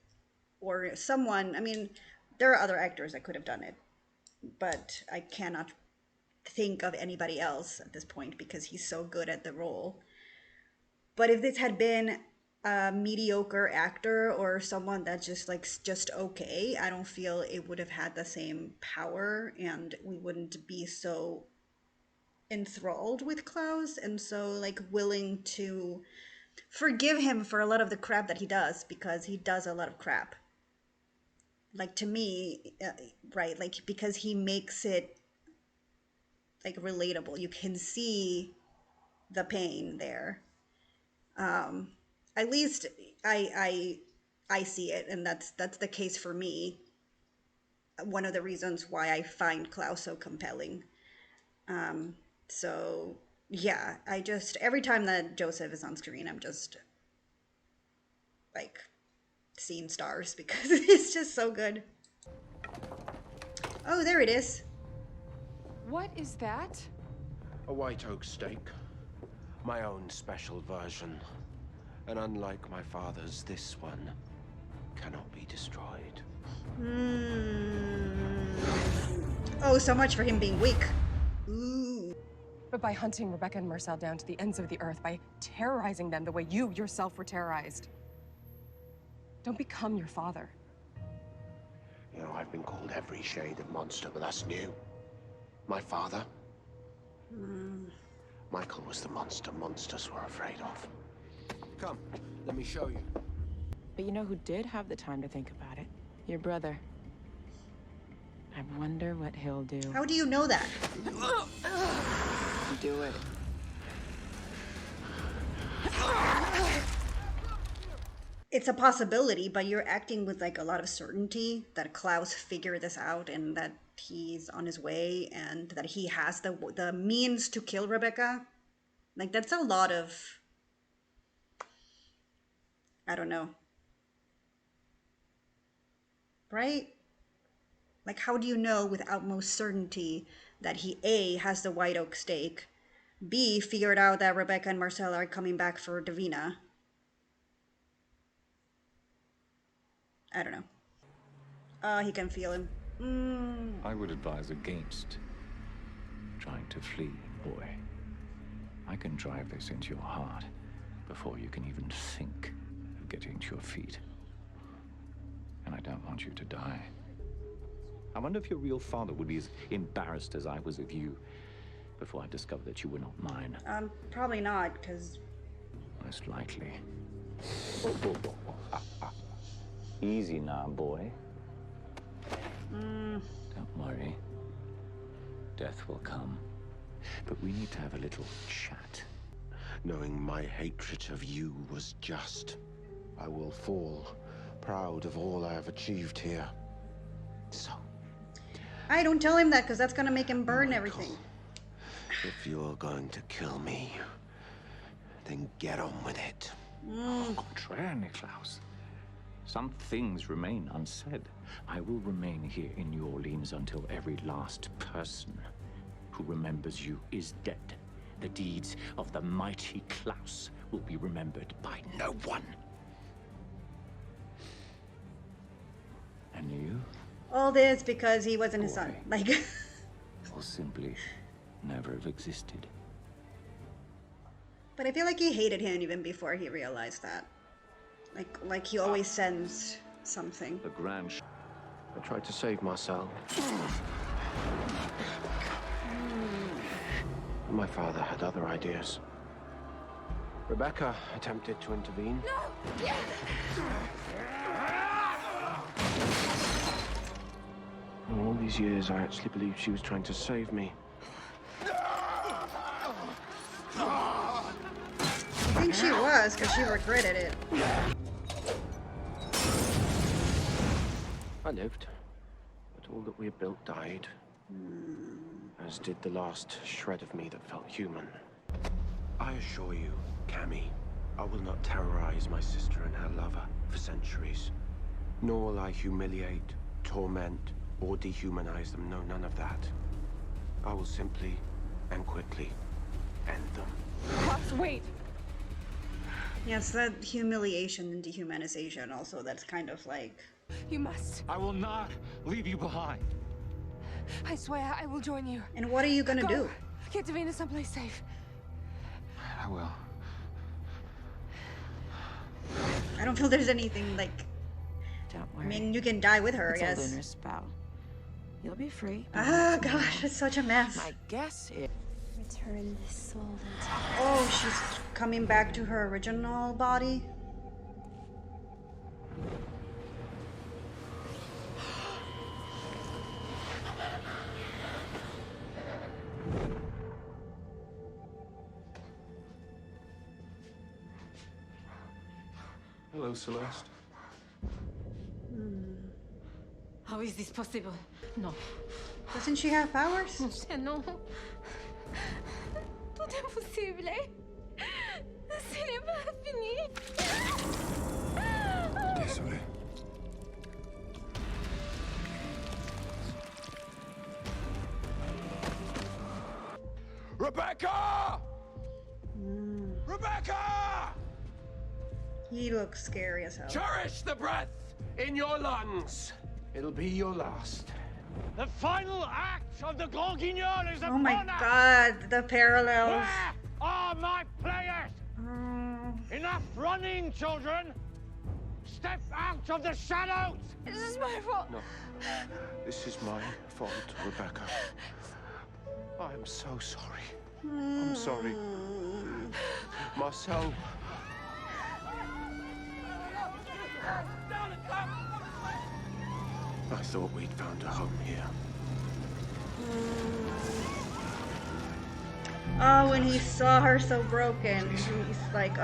or someone, I mean, there are other actors that could have done it, but I cannot think of anybody else at this point because he's so good at the role. But if this had been a mediocre actor or someone that's just okay, I don't feel it would have had the same power, and we wouldn't be so enthralled with Klaus and so like willing to forgive him for a lot of the crap that he does, because he does a lot of crap. Like, to me, right, like, because he makes it like relatable. You can see the pain there. At least I see it, and that's the case for me. One of the reasons why I find Klaus so compelling. So yeah, I just, every time that Joseph is on screen, I'm just like seeing stars because it's just so good. Oh, there it is.
What is that?
A white oak steak. My own special version. And unlike my father's, this one cannot be destroyed.
Oh, so much for him being weak. Ooh.
But by hunting Rebekah and MArcel down to the ends of the earth, by terrorizing them the way you yourself were terrorized, don't become your father.
You know, I've been called every shade of monster, but that's new. My father, Michael, was the monster monsters were afraid of. Come, let me show you.
But you know who did have the time to think about it? Your brother. I wonder what he'll do.
How do you know that?
Do it.
It's a possibility, but you're acting with like a lot of certainty that Klaus figured this out and that he's on his way and that he has the means to kill Rebekah. Like, that's a lot of, I don't know. Right? Like, how do you know with utmost certainty that he A, has the white oak steak, B, figured out that Rebekah and MArcel are coming back for Davina? I don't know. He can feel him.
I would advise against trying to flee, boy. I can drive this into your heart before you can even think of getting to your feet. And I don't want you to die. I wonder if your real father would be as embarrassed as I was of you before I discovered that you were not mine.
Probably not, because...
Most likely. Easy now, boy. Don't worry. Death will come. But we need to have a little chat.
Knowing my hatred of you was just, I will fall, proud of all I have achieved here. So...
I don't tell him that, because that's going to make him burn everything.
If you're going to kill me, then get on with it.
Au contraire, Klaus. Some things remain unsaid. I will remain here in New Orleans until every last person who remembers you is dead. The deeds of the mighty Klaus will be remembered by no one. And you?
All this because he wasn't his son. Like...
Or simply never have existed.
But I feel like he hated him even before he realized that. Like he always sensed something.
The grand...
I tried to save MArcel. My father had other ideas. Rebekah attempted to intervene.
No! Yeah.
All these years, I actually believed she was trying to save me.
I think she was, because she regretted it.
I lived. All that we have built died, as did the last shred of me that felt human. I assure you, Cammy, I will not terrorize my sister and her lover for centuries. Nor will I humiliate, torment, or dehumanize them. No, none of that. I will simply and quickly end them.
Klaus, wait!
Yes, that humiliation and dehumanization also, that's kind of like...
You must.
I will not leave you behind.
I swear I will join you.
And what are you gonna do?
Get Davina someplace safe.
I will.
I don't feel there's anything like...
Don't worry.
I mean, you can die with her,
It's
I
a
guess.
lunar spell. You'll be free.
Ah, gosh, it's such a mess.
My guess is...
Return this soul into...
Oh, she's coming back to her original body?
Hello, Celeste.
How is this possible? No.
Doesn't she have powers?
Non. Tout est possible. Ce n'est pas fini.
Désolé.
Rebekah! Rebekah!
He looks scary as hell.
Cherish the breath in your lungs. It'll be your last.
The final act of the Grand Guignol is
Oh my
upon us!
god, the parallels.
Where are my players? Enough running, children! Step out of the shadows!
This is my fault.
No. This is my fault, Rebekah. I am so sorry. I'm sorry. Marcel. I thought we'd found a home here.
Oh, when he saw her so broken, he's like,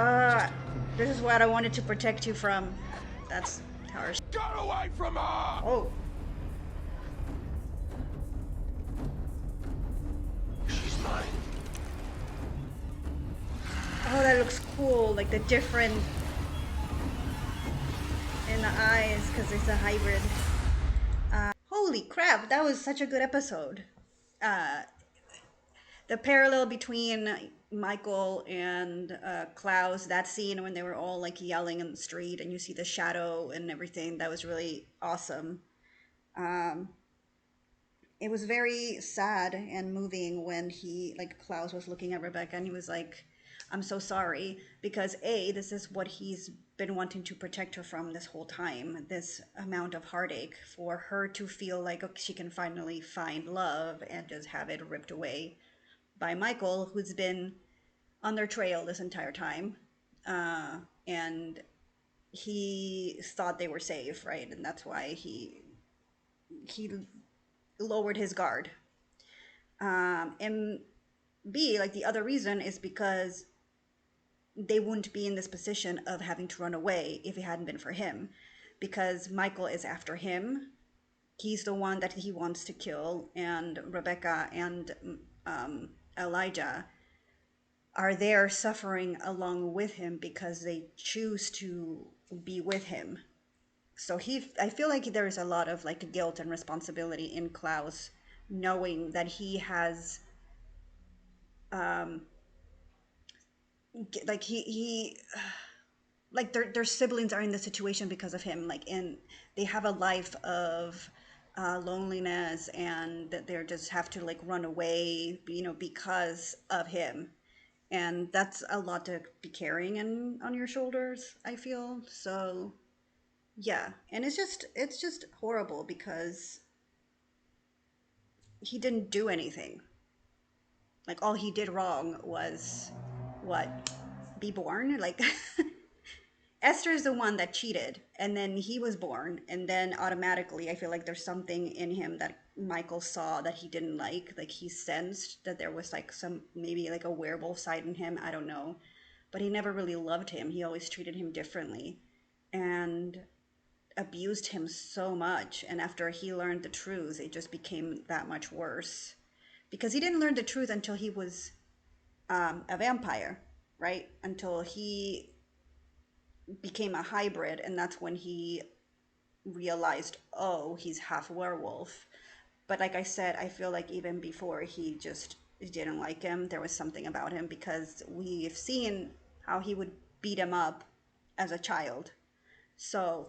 this is what I wanted to protect you from. That's harsh.
Get away from her!
Oh.
She's mine.
Oh, that looks cool. Like the different in the eyes, because it's a hybrid. Holy crap, that was such a good episode. The parallel between Michael and Klaus, that scene when they were all like yelling in the street and you see the shadow and everything, that was really awesome. It was very sad and moving when Klaus was looking at Rebekah and he was like, I'm so sorry, because this is what he's been wanting to protect her from this whole time, this amount of heartache, for her to feel like she can finally find love and just have it ripped away by Michael, who's been on their trail this entire time. And he thought they were safe, right? And that's why he lowered his guard. And B, the other reason is because they wouldn't be in this position of having to run away if it hadn't been for him, because Michael is after him. He's the one that he wants to kill, and Rebekah and Elijah are there suffering along with him because they choose to be with him. So I feel like there's a lot of guilt and responsibility in Klaus, knowing that he has their siblings are in this situation because of him, and they have a life of loneliness, and that they just have to run away, because of him. And that's a lot to be carrying on your shoulders, I feel. So yeah, and it's just horrible because he didn't do anything. All he did wrong was be born. Esther is the one that cheated, and then he was born, and then automatically I feel like there's something in him that Michael saw that he didn't like he sensed that there was some, maybe a werewolf side in him, I don't know, but he never really loved him. He always treated him differently. And abused him so much, and after he learned the truth, it just became that much worse. Because he didn't learn the truth until he was a vampire, right? Until he became a hybrid, and that's when he realized, oh, he's half werewolf. But like I said, I feel like even before, he just didn't like him. There was something about him, because we've seen how he would beat him up as a child. So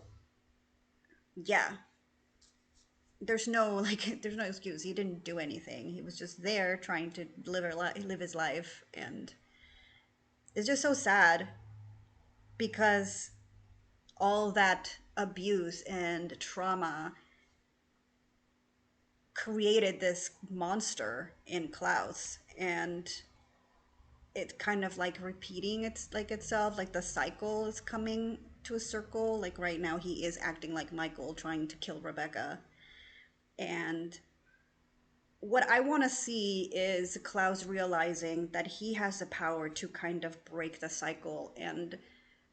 yeah, there's no there's no excuse. He didn't do anything. He was just there trying to live his life, and it's just so sad because all that abuse and trauma created this monster in Klaus, and it's kind of like repeating itself, like the cycle is coming to a circle. Like right now he is acting like Michael, trying to kill Rebekah. And what I want to see is Klaus realizing that he has the power to kind of break the cycle, and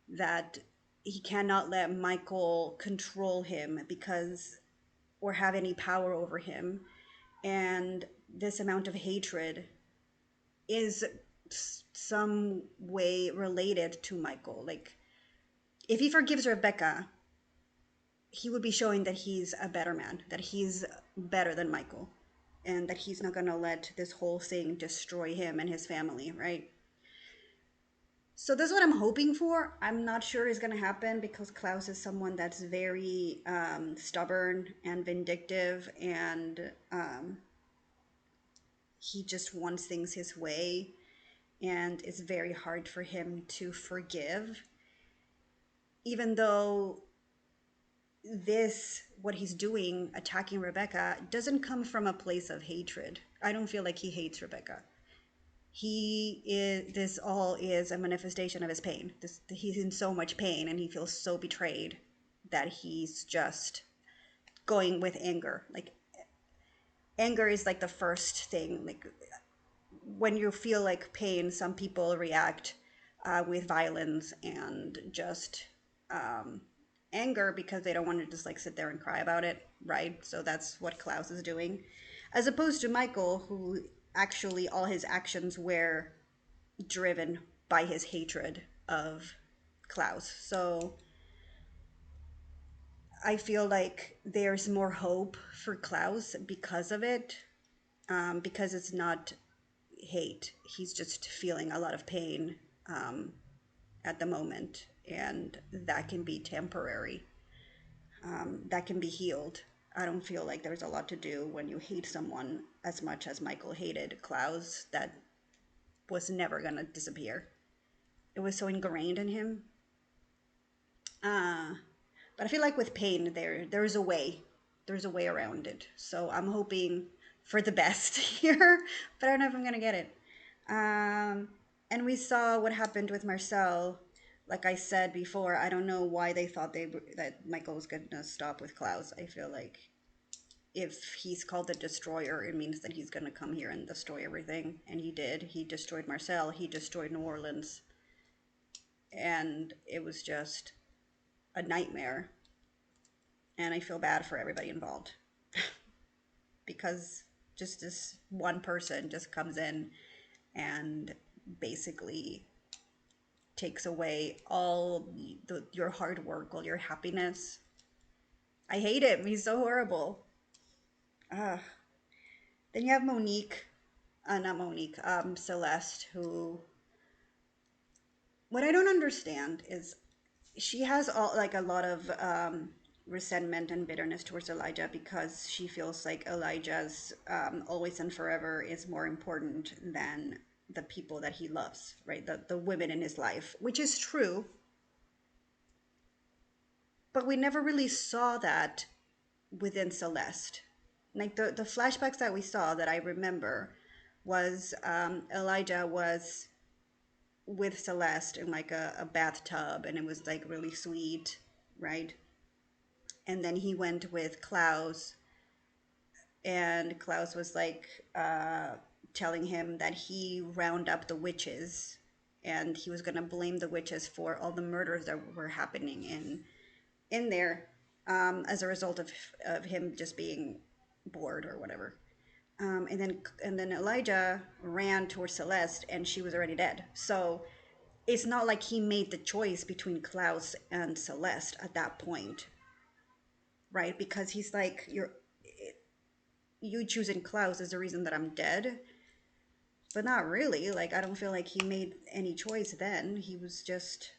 that he cannot let Michael control him because, or have any power over him. And this amount of hatred is some way related to Michael. Like, if he forgives Rebekah, he would be showing that he's a better man, that he's better than Michael, and that he's not going to let this whole thing destroy him and his family, right? So this is what I'm hoping for. I'm not sure is going to happen, because Klaus is someone that's very stubborn and vindictive, and he just wants things his way, and it's very hard for him to forgive. Even though what he's doing, attacking Rebekah, doesn't come from a place of hatred. I don't feel like he hates Rebekah. This all is a manifestation of his pain. He's in so much pain, and he feels so betrayed that he's just going with anger. Like, anger is like the first thing. Like, when you feel like pain, some people react with violence and just anger, because they don't want to just like sit there and cry about it, right? So that's what Klaus is doing, as opposed to Michael, who actually all his actions were driven by his hatred of Klaus. So I feel like there's more hope for Klaus because of it, because it's not hate. He's just feeling a lot of pain at the moment, and that can be temporary. That can be healed. I don't feel like there's a lot to do when you hate someone as much as Michael hated Klaus. That was never gonna disappear. It was so ingrained in him. But I feel like with pain, there's a way. There's a way around it. So I'm hoping for the best here, but I don't know if I'm gonna get it. And we saw what happened with MArcel. Like I said before, I don't know why they thought that Michael was gonna stop with Klaus. I feel like if he's called the Destroyer, it means that he's gonna come here and destroy everything. And he did. He destroyed MArcel. He destroyed New Orleans. And it was just a nightmare. And I feel bad for everybody involved. Because just this one person just comes in and basically takes away all your hard work, all your happiness. I hate him. He's so horrible. Then you have Celeste, who, what I don't understand is she has a lot of resentment and bitterness towards Elijah, because she feels like Elijah's always and forever is more important than the people that he loves, right? The women in his life, which is true. But we never really saw that within Celeste. Like the flashbacks that we saw, that I remember, was Elijah was with Celeste in like a bathtub, and it was like really sweet, right? And then he went with Klaus, and Klaus was like telling him that he round up the witches, and he was going to blame the witches for all the murders that were happening in there. as a result of him just being bored or whatever. And then Elijah ran towards Celeste, and she was already dead. So it's not like he made the choice between Klaus and Celeste at that point, right? Because he's like, you choosing Klaus is the reason that I'm dead. But not really. Like, I don't feel like he made any choice then. He was just...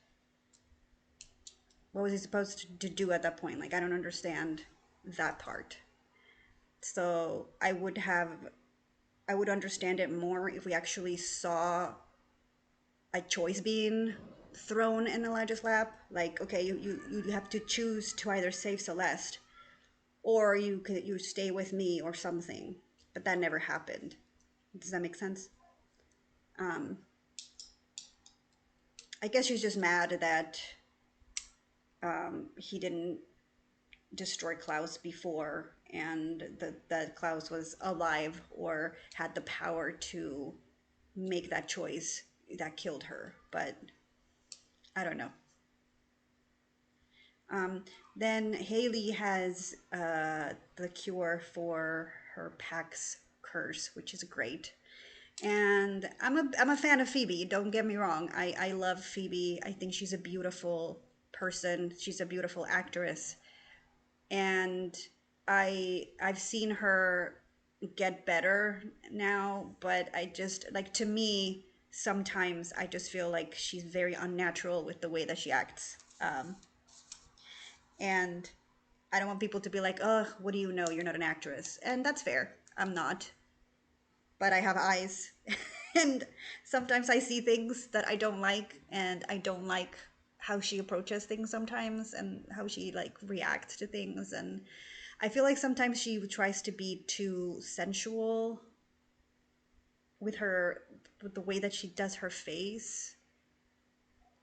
What was he supposed to do at that point? Like, I don't understand that part. So I would understand it more if we actually saw a choice being thrown in Elijah's lap. Like, okay, you have to choose to either save Celeste or you stay with me or something. But that never happened. Does that make sense? I guess she's just mad that he didn't destroy Klaus before, and that Klaus was alive or had the power to make that choice that killed her. But I don't know. Then Haley has the cure for her Pax curse, which is great. And I'm a fan of Phoebe. Don't get me wrong. I love Phoebe. I think she's a beautiful person. She's a beautiful actress. And I've seen her get better now, but I just, like, to me, sometimes I just feel like she's very unnatural with the way that she acts. And I don't want people to be like, oh, what do you know? You're not an actress. And that's fair. I'm not. But I have eyes. And sometimes I see things that I don't like, and I don't like how she approaches things sometimes and how she, like, reacts to things. And I feel like sometimes she tries to be too sensual with the way that she does her face,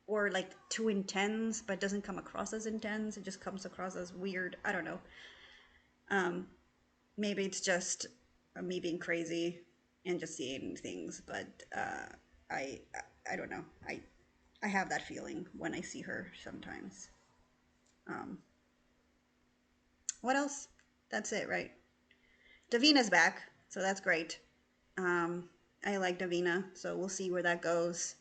or like too intense, but doesn't come across as intense. It just comes across as weird. I don't know. Maybe it's just me being crazy and just seeing things, but I don't know. I have that feeling when I see her sometimes. What else? That's it, right? Davina's back, so that's great. I like Davina, so we'll see where that goes.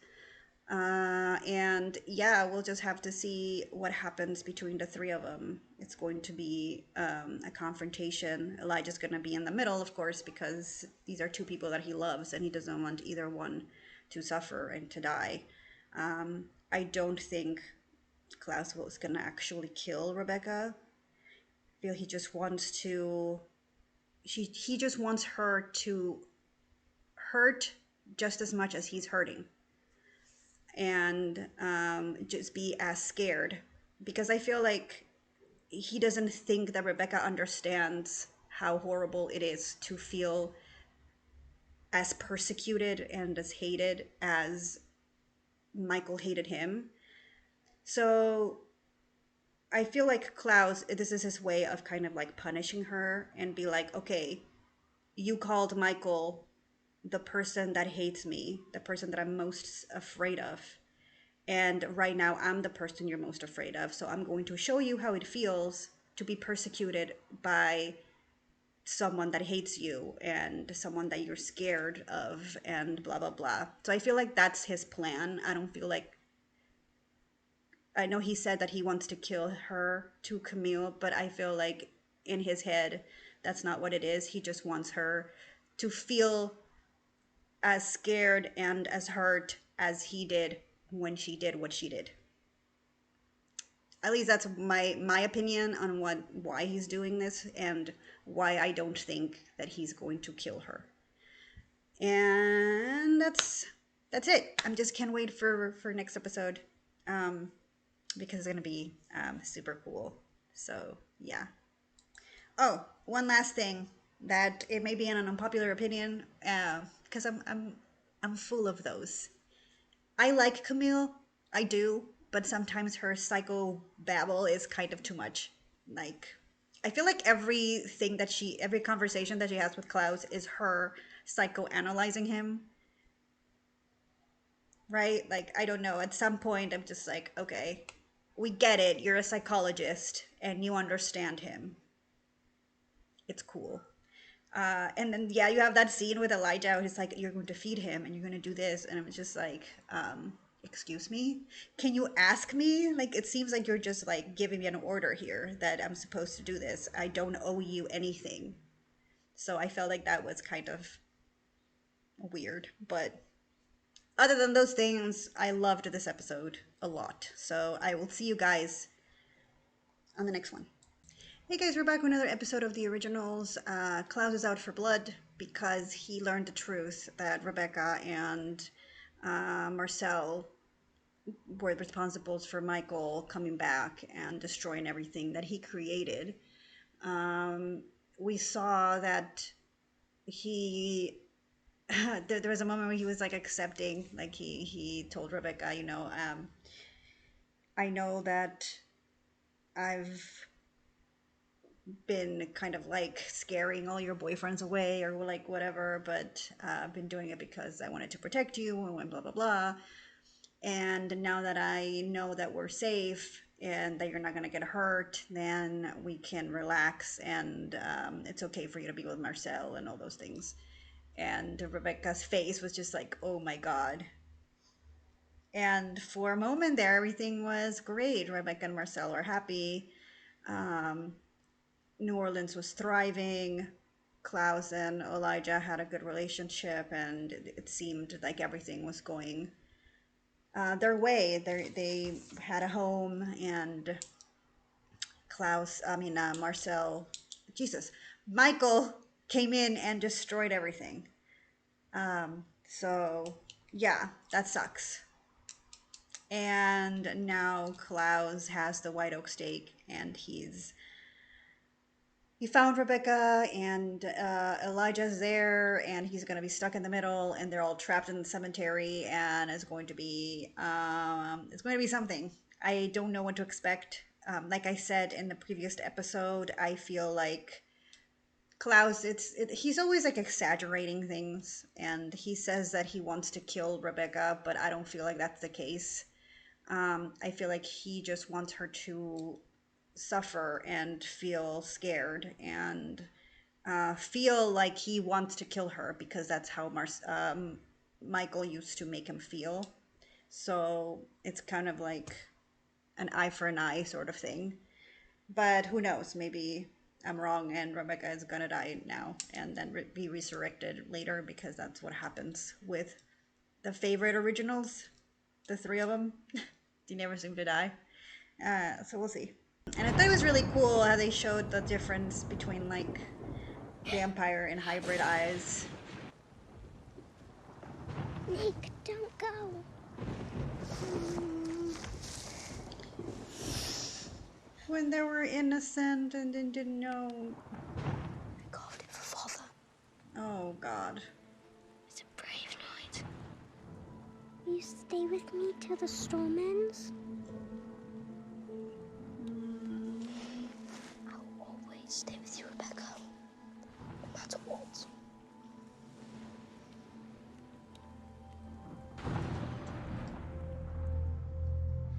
And yeah, we'll just have to see what happens between the three of them. It's going to be a confrontation. Elijah's going to be in the middle, of course, because these are two people that he loves, and he doesn't want either one to suffer and to die. I don't think Klaus is going to actually kill Rebekah. I feel he just wants to... He just wants her to hurt just as much as he's hurting. And just be as scared, because I feel like he doesn't think that Rebekah understands how horrible it is to feel as persecuted and as hated as Michael hated him. So I feel like Klaus, this is his way of kind of like punishing her and be like, okay, you called Michael the person that hates me, the person that I'm most afraid of. And right now I'm the person you're most afraid of. So I'm going to show you how it feels to be persecuted by someone that hates you and someone that you're scared of and blah, blah, blah. So I feel like that's his plan. I don't feel like... I know he said that he wants to kill her to Camille, but I feel like in his head, that's not what it is. He just wants her to feel as scared and as hurt as he did when she did what she did. At least that's my opinion on why he's doing this and why I don't think that he's going to kill her. And that's it. I just can't wait for next episode, because it's gonna be super cool. So yeah. Oh, one last thing that it may be an unpopular opinion, because I'm full of those. I like Camille, I do, but sometimes her psycho babble is kind of too much. Like, I feel like every conversation that she has with Klaus is her psychoanalyzing him. Right? Like, I don't know, at some point I'm just like, okay, we get it. You're a psychologist and you understand him. It's cool. And then, yeah, you have that scene with Elijah where he's like, you're going to feed him and you're going to do this. And I'm just like, excuse me? Can you ask me? Like, it seems like you're just like giving me an order here that I'm supposed to do this. I don't owe you anything. So I felt like that was kind of weird. But other than those things, I loved this episode a lot. So I will see you guys on the next one. Hey guys, we're back with another episode of The Originals. Klaus is out for blood because he learned the truth that Rebekah and MArcel were responsible for Michael coming back and destroying everything that he created. We saw that he... there was a moment where he was like accepting, like he told Rebekah, you know, I know that I've been kind of like scaring all your boyfriends away or like whatever, but I've been doing it because I wanted to protect you and blah blah blah. And now that I know that we're safe and that you're not gonna get hurt, then we can relax and it's okay for you to be with MArcel and all those things. And Rebekah's face was just like, oh my god. And for a moment there, everything was great. Rebekah and MArcel are happy. New Orleans was thriving. Klaus and Elijah had a good relationship, and it seemed like everything was going their way. They had a home, and Michael came in and destroyed everything. So yeah, that sucks. And now Klaus has the White Oak stake, and he found Rebekah, and Elijah's there, and he's going to be stuck in the middle, and they're all trapped in the cemetery, and it's going to be something. I don't know what to expect. Like I said in the previous episode, I feel like Klaus, he's always like exaggerating things, and he says that he wants to kill Rebekah, but I don't feel like that's the case. I feel like he just wants her to suffer and feel scared and feel like he wants to kill her, because that's how Michael used to make him feel. So it's kind of like an eye for an eye sort of thing. But who knows, maybe I'm wrong and Rebekah is gonna die now and then be resurrected later, because that's what happens with the favorite originals, the three of them. They never seem to die. So we'll see. And I thought it was really cool how they showed the difference between like vampire and hybrid eyes.
Nick, don't go.
When they were innocent and didn't know.
I called him for father.
Oh God.
It's a brave night. Will you stay with me till the storm ends? I'll always stay with you, Rebekah. No matter what.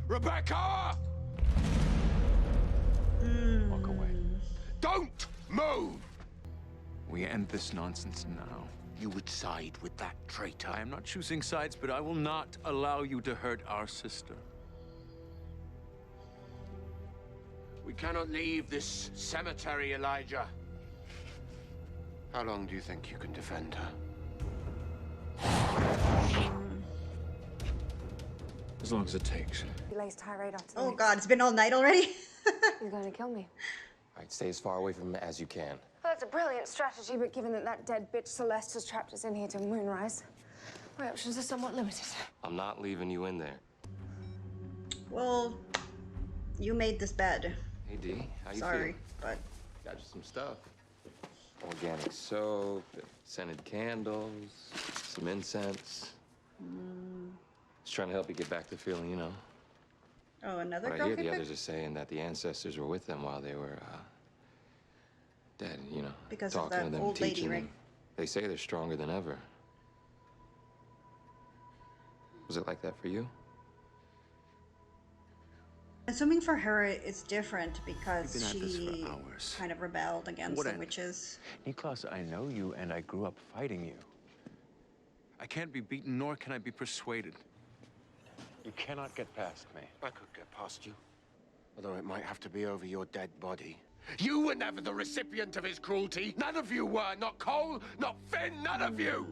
Rebekah!
Walk away.
Don't move!
We end this nonsense now.
You would side with that traitor.
I am not choosing sides, but I will not allow you to hurt our sister.
We cannot leave this cemetery, Elijah.
How long do you think you can defend her?
As long as it takes.
He lays tirade after
Oh God, it's been all night already?
You're going to kill me.
All right, stay as far away from him as you can.
Well, that's a brilliant strategy, but given that dead bitch Celeste has trapped us in here till moonrise, my options are somewhat limited.
I'm not leaving you in there.
Well, you made this bed.
Hey, D, how you
Sorry,
feeling?
but...
Got you some stuff. Organic soap, scented candles, some incense. Just trying to help you get back to feeling, you know.
Oh, another
But I
girl
hear the
kicker?
others are saying that the ancestors were with them while they were dead, you know.
Because of
talking
that
to them,
old lady,
teaching
right?
them. They say they're stronger than ever. Was it like that for you?
Assuming for her it's different because
We've been at this
she
for hours.
kind of rebelled against
What
the
end?
witches.
Klaus, I know you and I grew up fighting you. I can't be beaten, nor can I be persuaded. You cannot get past me.
I could get past you, although it might have to be over your dead body. You were never the recipient of his cruelty. None of you were. Not Cole, not Finn, none of you.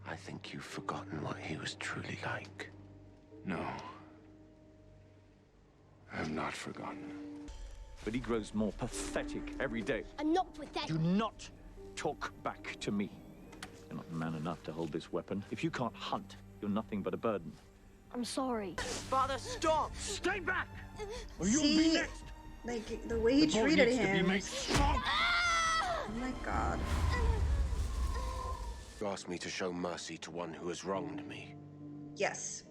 I think you've forgotten what he was truly like.
No. I have not forgotten.
But he grows more pathetic every day.
I'm not pathetic.
Do not talk back to me. You're not man enough to hold this weapon. If you can't hunt, you're nothing but a burden.
I'm sorry.
Father, stop! Stay back!
Or you'll be
See,
next.
like the way he
The boy
treated
needs to be
him.
made strong.
Oh my god.
You asked me to show mercy to one who has wronged me.
Yes,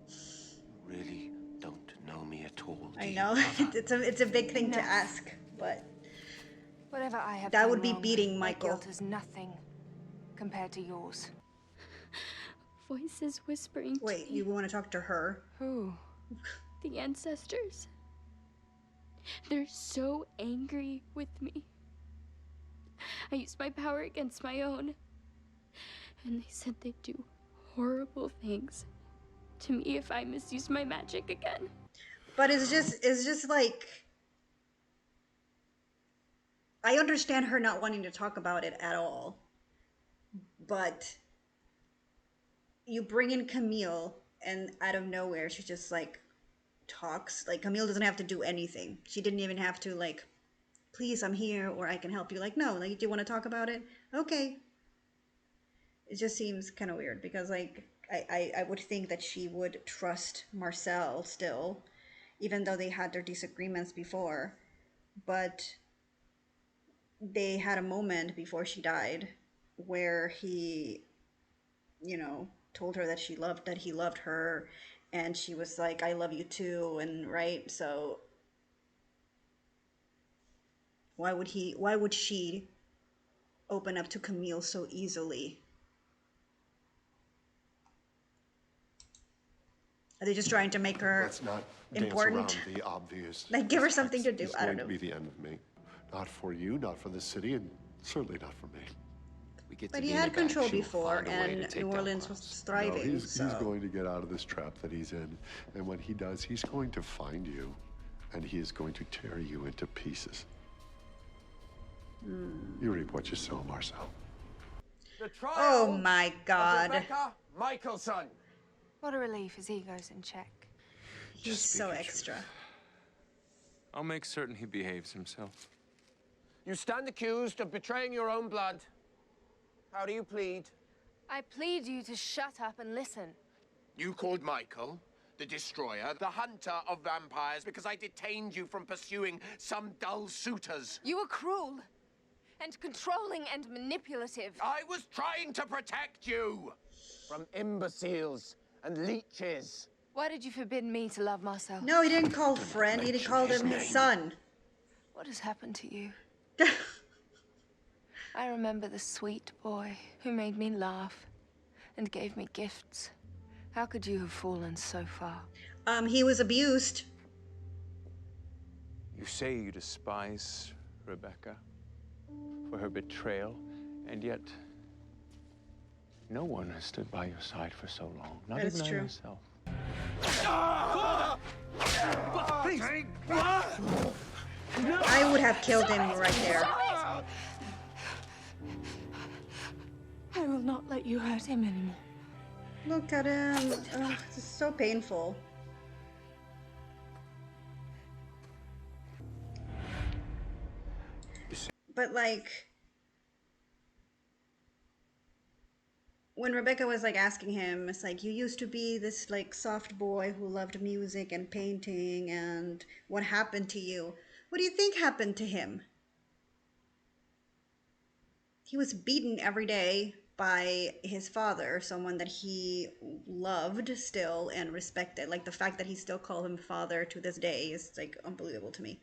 You really don't know me at all.
I know. it's a big thing to ask, but
Whatever I have
that
done
would be
wrong,
beating
my
Michael.
guilt is nothing compared to yours.
Voices whispering.
Wait, you want to talk to her?
Who?
The ancestors. They're so angry with me. I used my power against my own. And they said they'd do horrible things to me if I misused my magic again.
But it's just like, I understand her not wanting to talk about it at all. But you bring in Camille and out of nowhere she just like talks. Like Camille doesn't have to do anything. She didn't even have to like, please, I'm here, or I can help you. Like, no, like, do you want to talk about it? Okay. It just seems kind of weird because like I would think that she would trust MArcel still, even though they had their disagreements before. But they had a moment before she died where he, you know, told her that he loved her, and she was like, I love you too, and right, so why would she open up to Camille so easily? Are they just trying to make her
Let's not
important?
dance around the obvious.
Like, give her something to do.
It's
I don't
going
know.
to be the end of me. Not for you, not for the city, and certainly not for me.
We get
But
to
he
be in
had
the
control
back, she'll
before,
find a way to
and
take
New
down
Orleans
Klaus.
was thriving.
He's
so
going to get out of this trap that he's in, and when he does, he's going to find you, and he is going to tear you into pieces. You reap what you sow, MArcel.
The trial
oh my
of
god,
Rebekah Michelson.
What a relief his ego's in check.
he's so extra.
I'll make certain he behaves himself.
You stand accused of betraying your own blood. How do you plead?
I plead you to shut up and listen.
You called Michael the destroyer, the hunter of vampires, because I detained you from pursuing some dull suitors.
You were cruel and controlling and manipulative.
I was trying to protect you
From imbeciles and leeches.
Why did you forbid me to love MArcel?
No, he didn't call friend. He called him his son.
What has happened to you? I remember the sweet boy who made me laugh and gave me gifts. How could you have fallen so far?
He was abused.
You say you despise Rebekah for her betrayal, and yet no one has stood by your side for so long. Not
That is
even I
true.
myself.
Please.
I would have killed him right there.
I will not let you hurt him anymore.
Look at him. Ugh, this is so painful. But like, when Rebekah was like asking him, it's like, you used to be this like soft boy who loved music and painting, and what happened to you? What do you think happened to him? He was beaten every day by his father, someone that he loved still and respected. Like, the fact that he still called him father to this day is like unbelievable to me.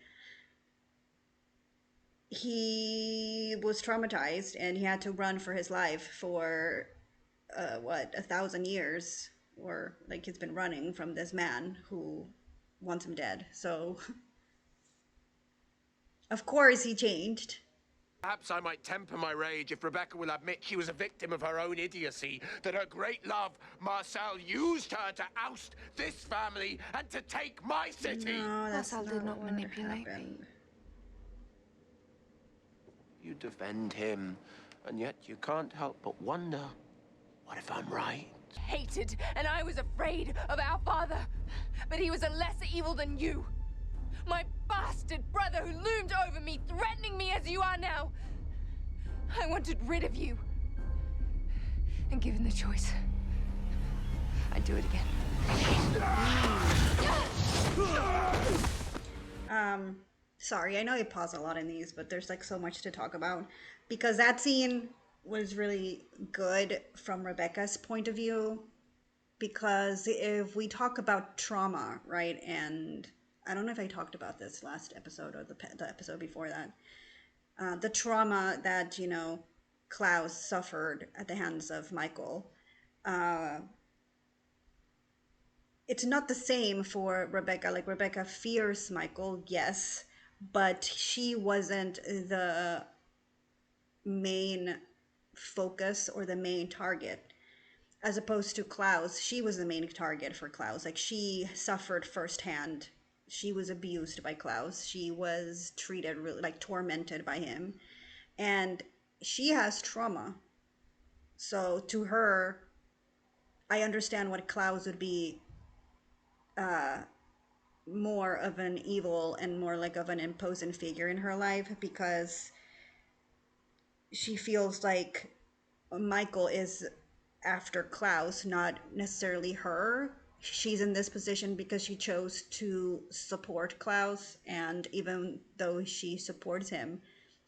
He was traumatized and he had to run for his life for 1,000 years or like he's been running from this man who wants him dead. So of course he changed.
Perhaps I might temper my rage if Rebekah will admit she was a victim of her own idiocy, that her great love, MArcel, used her to oust this family and to take my city.
No, that's
MArcel did not manipulate me.
You defend him, and yet you can't help but wonder, what if I'm right?
Hated, and I was afraid of our father. But he was a lesser evil than you. My bastard brother who loomed over me, threatening me as you are now. I wanted rid of you. And given the choice, I'd do it again.
Sorry, I know I pause a lot in these, but there's like so much to talk about. Because that scene was really good from Rebekah's point of view. Because if we talk about trauma, right, and I don't know if I talked about this last episode or the episode before that. The trauma that, you know, Klaus suffered at the hands of Michael. It's not the same for Rebekah. Like, Rebekah fears Michael, yes, but she wasn't the main focus or the main target. As opposed to Klaus, she was the main target for Klaus. Like, she suffered firsthand. She was abused by Klaus. She was treated really, like, tormented by him. And she has trauma. So to her, I understand what Klaus would be more of an evil and more like of an imposing figure in her life, because she feels like Michael is after Klaus, not necessarily her. She's in this position because she chose to support Klaus, and even though she supports him,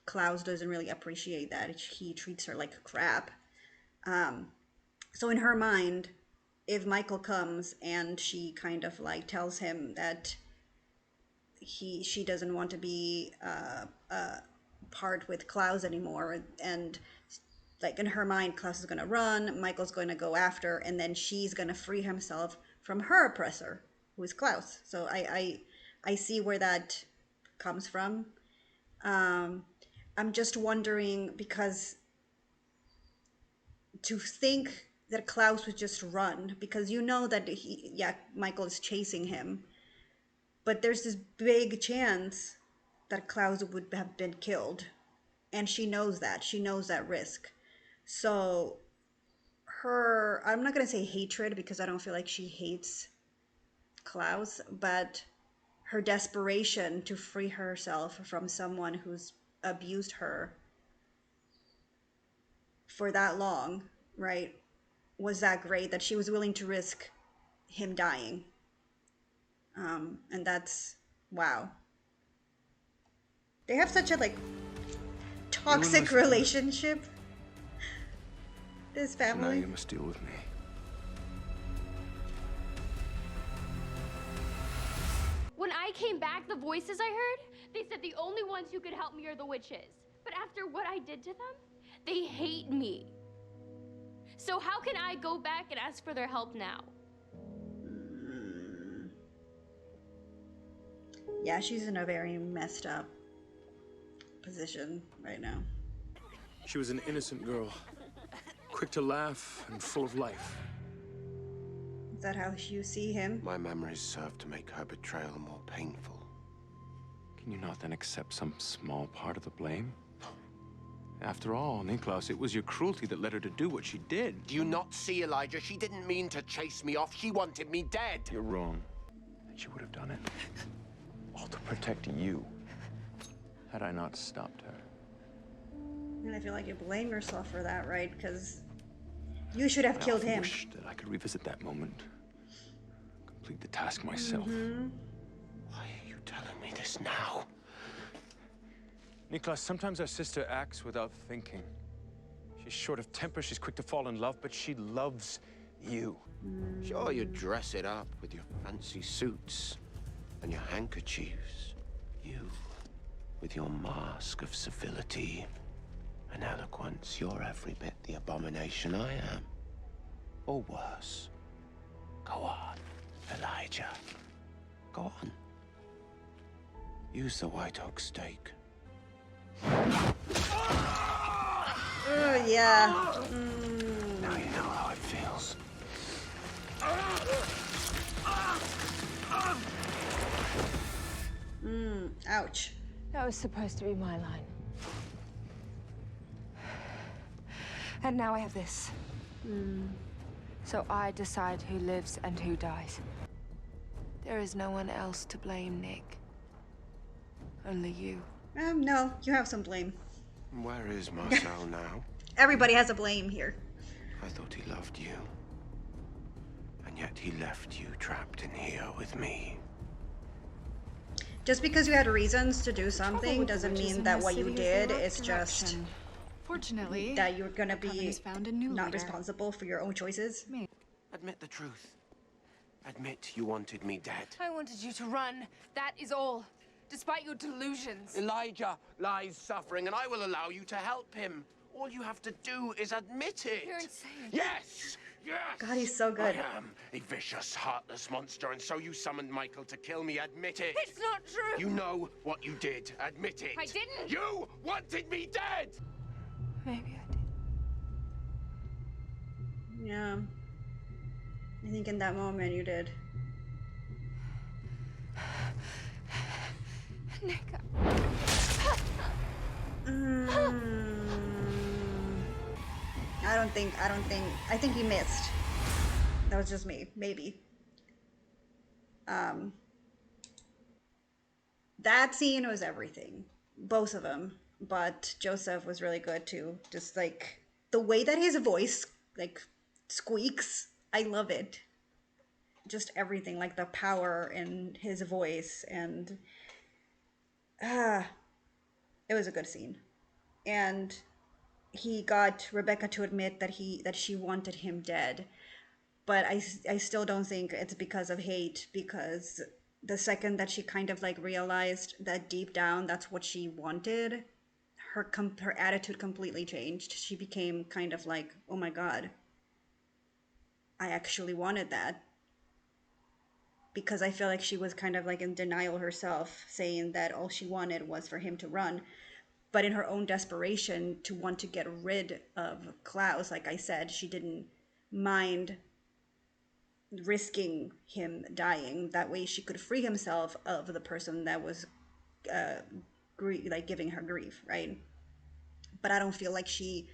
Klaus doesn't really appreciate that. He treats her like crap. So in her mind, if Michael comes and she kind of like tells him that she doesn't want to be part with Klaus anymore, and like in her mind, Klaus is going to run, Michael's going to go after, and then she's going to free himself from her oppressor, who is Klaus. So I see where that comes from. I'm just wondering, because to think that Klaus would just run, because you know that Michael is chasing him, but there's this big chance that Klaus would have been killed, and she knows that. She knows that risk. So her, I'm not going to say hatred, because I don't feel like she hates Klaus, but her desperation to free herself from someone who's abused her for that long, right, was that great that she was willing to risk him dying. And that's, wow. They have such a like toxic relationship, this family.
So now you must deal with me.
When I came back, the voices I heard, they said the only ones who could help me are the witches. But after what I did to them, they hate me. So how can I go back and ask for their help now?
Yeah, she's in a very messed up position right now.
She was an innocent girl, quick to laugh and full of life.
Is that how you see him?
My memories serve to make her betrayal more painful.
Can you not then accept some small part of the blame? After all, Niklaus, it was your cruelty that led her to do what she did.
Do you not see, Elijah? She didn't mean to chase me off. She wanted me dead.
You're wrong. And she would have done it. All to protect you. Had I not stopped her.
And I feel like you blame yourself for that, right? Because you should have killed him.
I wish that I could revisit that moment. Complete the task myself.
Why are you telling me this now?
Niklaus, sometimes our sister acts without thinking. She's short of temper, she's quick to fall in love, but she loves you.
Sure, you dress it up with your fancy suits and your handkerchiefs. You, with your mask of civility and eloquence, you're every bit the abomination I am. Or worse.
Go on, Elijah. Go on. Use the white oak stake.
Oh, yeah.
Now you know how it feels.
Ouch.
That was supposed to be my line. And now I have this. So I decide who lives and who dies. There is no one else to blame, Nick. Only you.
No, you have some blame.
Where is Marcel now?
Everybody has a blame here.
I thought he loved you. And yet he left you trapped in here with me.
Just because you had reasons to do something doesn't mean that what you did is just
Fortunately,
that you're gonna be
found a new
not
leader.
responsible for your own choices.
Admit the truth. Admit you wanted me dead.
I wanted you to run. That is all. Despite your delusions.
Elijah lies suffering, and I will allow you to help him. All you have to do is admit it.
You're insane.
Yes! Yes!
God, he's so good.
I am a vicious, heartless monster, and so you summoned Michael to kill me. Admit it.
It's not true.
You know what you did. Admit it.
I didn't.
You wanted me dead!
Maybe I did.
Yeah. I think in that moment you did.
Nick.
I think he missed. That was just me, maybe. That scene was everything. Both of them. But Joseph was really good too. Just like the way that his voice like squeaks, I love it. Just everything, like the power in his voice, and it was a good scene. And he got Rebekah to admit that she wanted him dead. But I still don't think it's because of hate, because the second that she kind of like realized that deep down that's what she wanted, her attitude completely changed. She became kind of like, oh my God, I actually wanted that. Because I feel like she was kind of like in denial herself, saying that all she wanted was for him to run. But in her own desperation to want to get rid of Klaus, like I said, she didn't mind risking him dying. That way she could free himself of the person that was like giving her grief, right? But I don't feel like she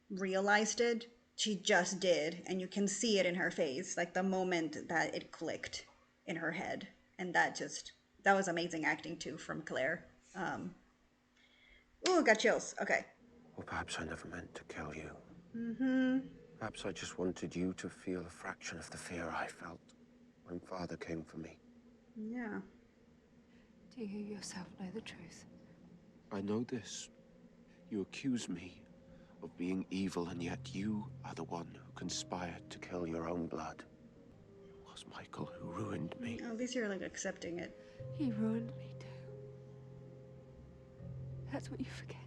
realized it. She just did, and you can see it in her face, like the moment that it clicked in her head. And that was amazing acting too from Claire. Ooh, got chills. Okay.
Or perhaps I never meant to kill you.
Mm-hmm.
Perhaps I just wanted you to feel a fraction of the fear I felt when Father came for me.
Yeah.
Do you yourself know the truth?
I know this. You accuse me of being evil, and yet you are the one who conspired to kill your own blood. It was Michael who ruined me.
At least you're like accepting it.
He ruined me too. That's what you forget.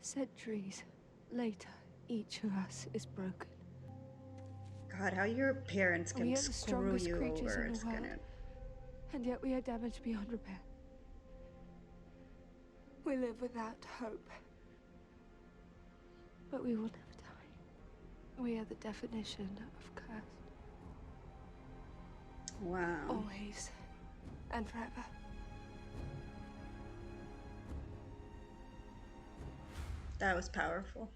Centuries later, each of us is broken.
God, how your parents
We
can
are the
screw
strongest
you
creatures
over.
in the
It's
world,
gonna...
and yet we are damaged beyond repair. We live without hope, but we will never die. We are the definition of cursed.
Wow.
Always and forever.
That was powerful.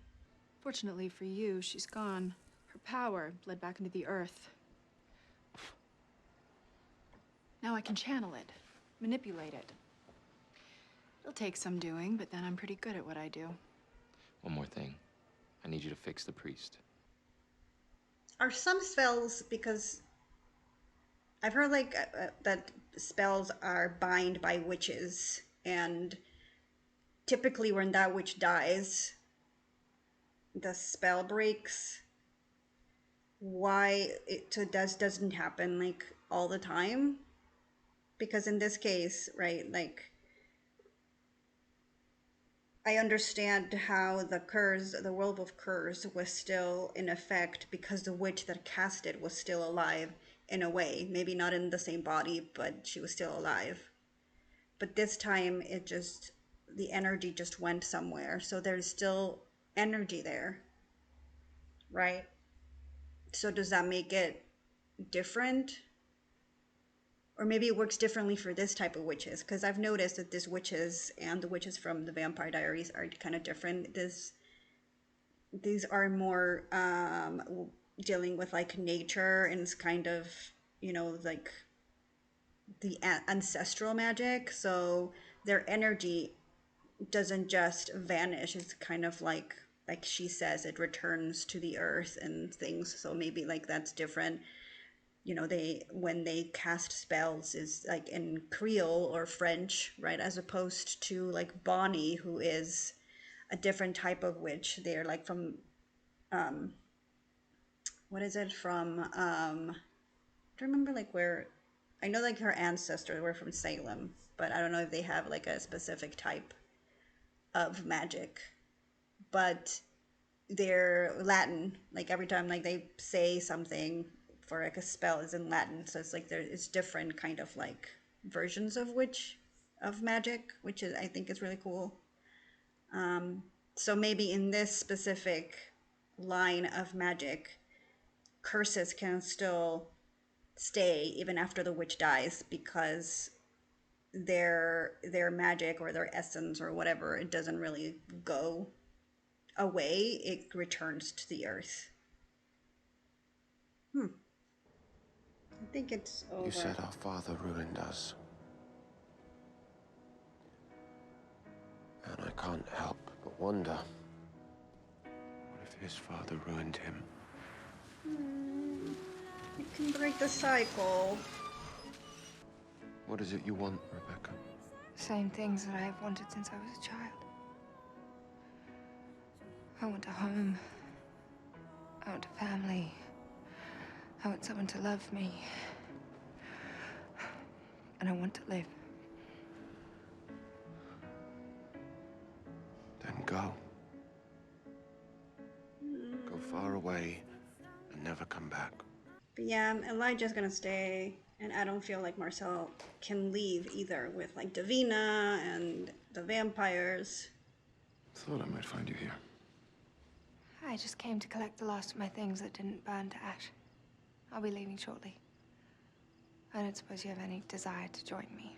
Fortunately for you, she's gone. Her power bled back into the earth. Now I can channel it, manipulate it. It'll take some doing, but then I'm pretty good at what I do.
One more thing. I need you to fix the priest.
Are some spells, because I've heard like that spells are bind by witches, and typically when that witch dies, the spell breaks. Why it doesn't happen like all the time? Because in this case, right, like I understand how the curse, the werewolf curse, was still in effect because the witch that cast it was still alive in a way. Maybe not in the same body, but she was still alive. But this time, the energy just went somewhere. So there's still energy there, right? So does that make it different? Or maybe it works differently for this type of witches, because I've noticed that these witches and the witches from the Vampire Diaries are kind of different. These are more dealing with like nature, and it's kind of, you know, like the ancestral magic. So their energy doesn't just vanish. It's kind of like she says, it returns to the earth and things. So maybe like that's different. You know, when they cast spells is like in Creole or French, right? As opposed to like Bonnie, who is a different type of witch. They're like from, what is it from? I don't remember like where. I know like her ancestors were from Salem, but I don't know if they have like a specific type of magic. But they're Latin. Like every time like they say something for like a spell is in Latin, so it's like it's different kind of like versions of magic, which is, I think is really cool. So maybe in this specific line of magic, curses can still stay even after the witch dies, because their magic or their essence or whatever, it doesn't really go away, it returns to the earth. I think it's over.
You said our father ruined us. And I can't help but wonder, what if his father ruined him?
You can break the cycle.
What is it you want, Rebekah?
Same things that I have wanted since I was a child. I want a home. I want a family. I want someone to love me. And I want to live.
Then go. Go far away and never come back.
But yeah, Elijah's gonna stay, and I don't feel like MArcel can leave either with like Davina and the vampires.
Thought I might find you here.
I just came to collect the last of my things that didn't burn to ash. I'll be leaving shortly. I don't suppose you have any desire to join me.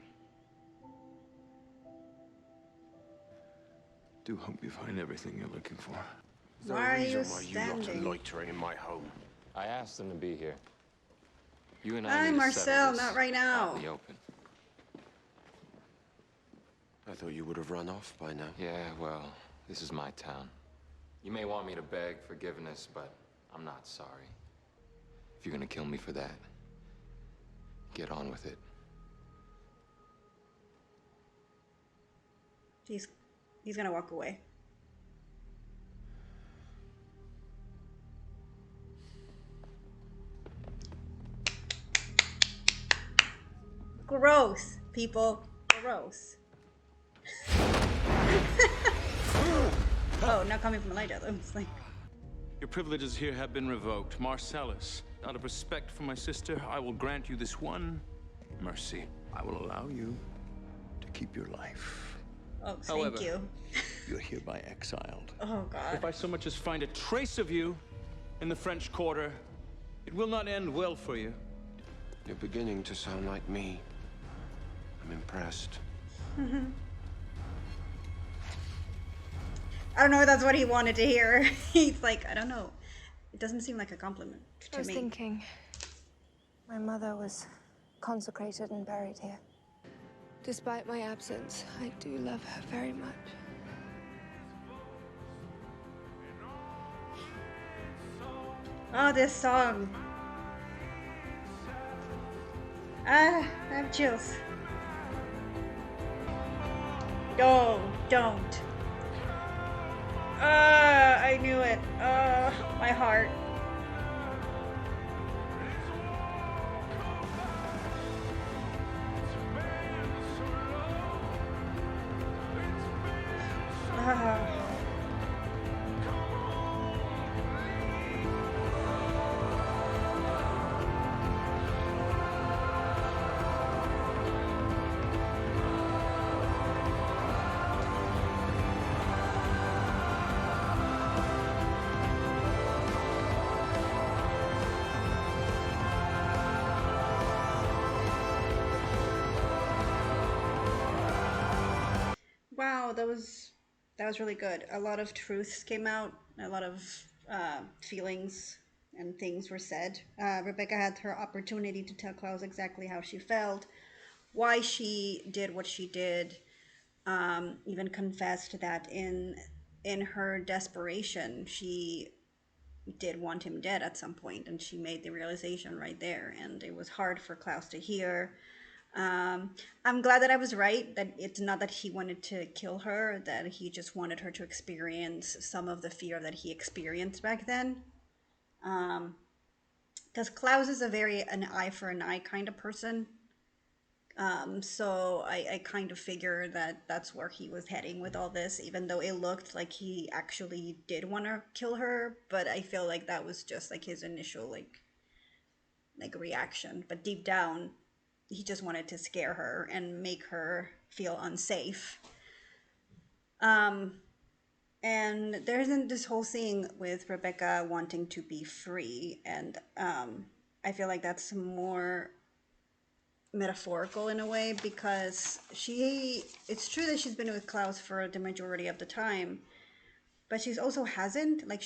Do hope you find everything you're looking for.
Why are you
Why you lot are
standing?
loitering in my home.
I asked them to be here. You and I
Hi,
need to settle
MArcel,
this
not right now.
out in the open.
I thought you would have run off by now.
Yeah, well, this is my town. You may want me to beg forgiveness, but I'm not sorry. If you're gonna kill me for that, get on with it.
He's gonna walk away. Gross, people. Gross. Oh, not coming from Elijah, though. It's like...
Your privileges here have been revoked. Marcellus, out of respect for my sister, I will grant you this one mercy. I will allow you to keep your life.
Oh, thank you.
You're hereby exiled.
Oh, God.
If I so much as find a trace of you in the French Quarter, it will not end well for you.
You're beginning to sound like me. I'm impressed.
I don't know if that's what he wanted to hear. He's like, I don't know. It doesn't seem like a compliment to me.
I was thinking, my mother was consecrated and buried here. Despite my absence, I do love her very much.
Oh, this song. I have chills. No, don't. I knew it. My heart. Wow, that was really good. A lot of truths came out. A lot of feelings and things were said. Rebekah had her opportunity to tell Klaus exactly how she felt, why she did what she did. Even confessed that in her desperation, she did want him dead at some point, and she made the realization right there. And it was hard for Klaus to hear. I'm glad that I was right, that it's not that he wanted to kill her, that he just wanted her to experience some of the fear that he experienced back then. Because Klaus is a very an eye for an eye kind of person. So I kind of figure that that's where he was heading with all this, even though it looked like he actually did want to kill her. But I feel like that was just like his initial like reaction. But deep down, he just wanted to scare her and make her feel unsafe. And there's this whole thing with Rebekah wanting to be free, and I feel like that's more metaphorical in a way, because it's true that she's been with Klaus for the majority of the time, but she's also hasn't, like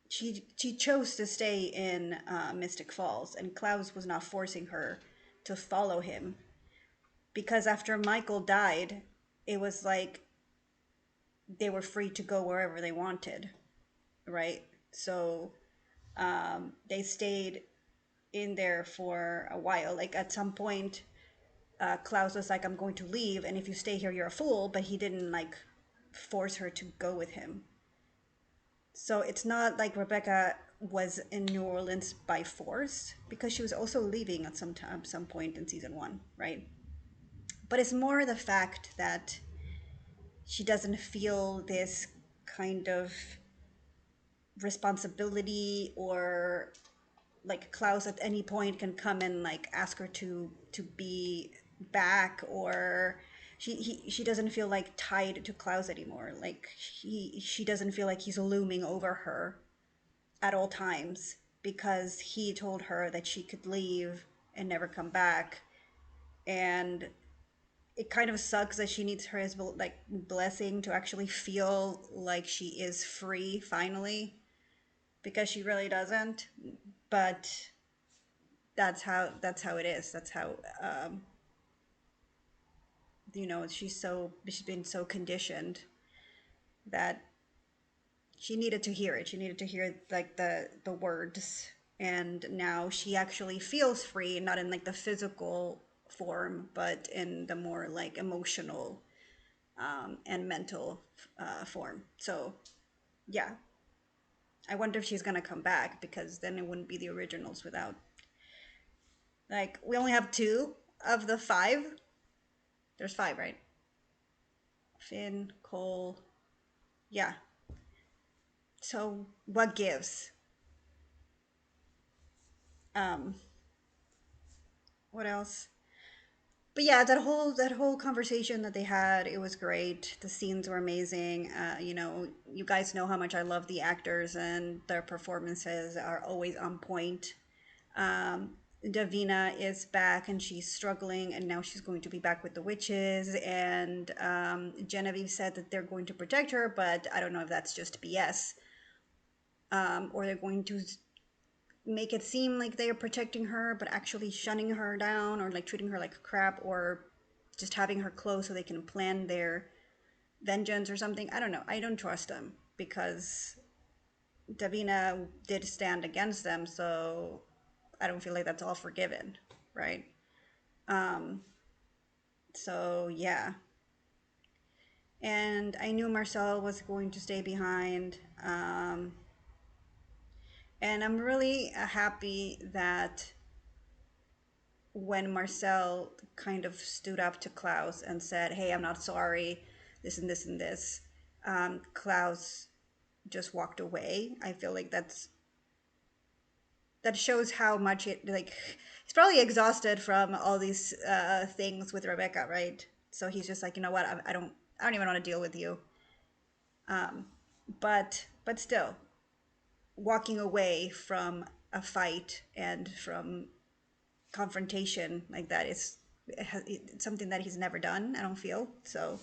she chose to stay in Mystic Falls, and Klaus was not forcing her to follow him, because after Michael died, it was like they were free to go wherever they wanted, right? So they stayed in there for a while. Like at some point, Klaus was like, I'm going to leave, and if you stay here, you're a fool, but he didn't like force her to go with him. So it's not like Rebekah was in New Orleans by force, because she was also leaving at some point in season 1, right? But it's more the fact that she doesn't feel this kind of responsibility, or like Klaus at any point can come and like ask her to be back, or she doesn't feel like tied to Klaus anymore. Like she doesn't feel like he's looming over her at all times, because he told her that she could leave and never come back. And it kind of sucks that she needs her as like blessing to actually feel like she is free finally, because she really doesn't. But that's how it is. That's how she's been so conditioned that she needed to hear it. She needed to hear like the words, and now she actually feels free, not in like the physical form, but in the more like emotional and mental form. So yeah, I wonder if she's gonna come back, because then it wouldn't be the originals without, like, we only have 2 of the 5. There's 5, right? Finn, Cole, yeah. So what gives? What else? But yeah, that whole conversation that they had, it was great. The scenes were amazing. You guys know how much I love the actors, and their performances are always on point. Davina is back, and she's struggling, and now she's going to be back with the witches. And Genevieve said that they're going to protect her, but I don't know if that's just BS, or they're going to make it seem like they are protecting her, but actually shunning her down, or like treating her like crap, or just having her close so they can plan their vengeance or something. I don't know. I don't trust them, because Davina did stand against them, so I don't feel like that's all forgiven, right? So yeah. And I knew MArcel was going to stay behind. And I'm really happy that when MArcel kind of stood up to Klaus and said, hey, I'm not sorry, this and this and this, Klaus just walked away. I feel like that shows how much it, like, he's probably exhausted from all these things with Rebekah, right? So he's just like, you know what, I don't even want to deal with you. But still, walking away from a fight and from confrontation like that is it's something that he's never done, I don't feel. So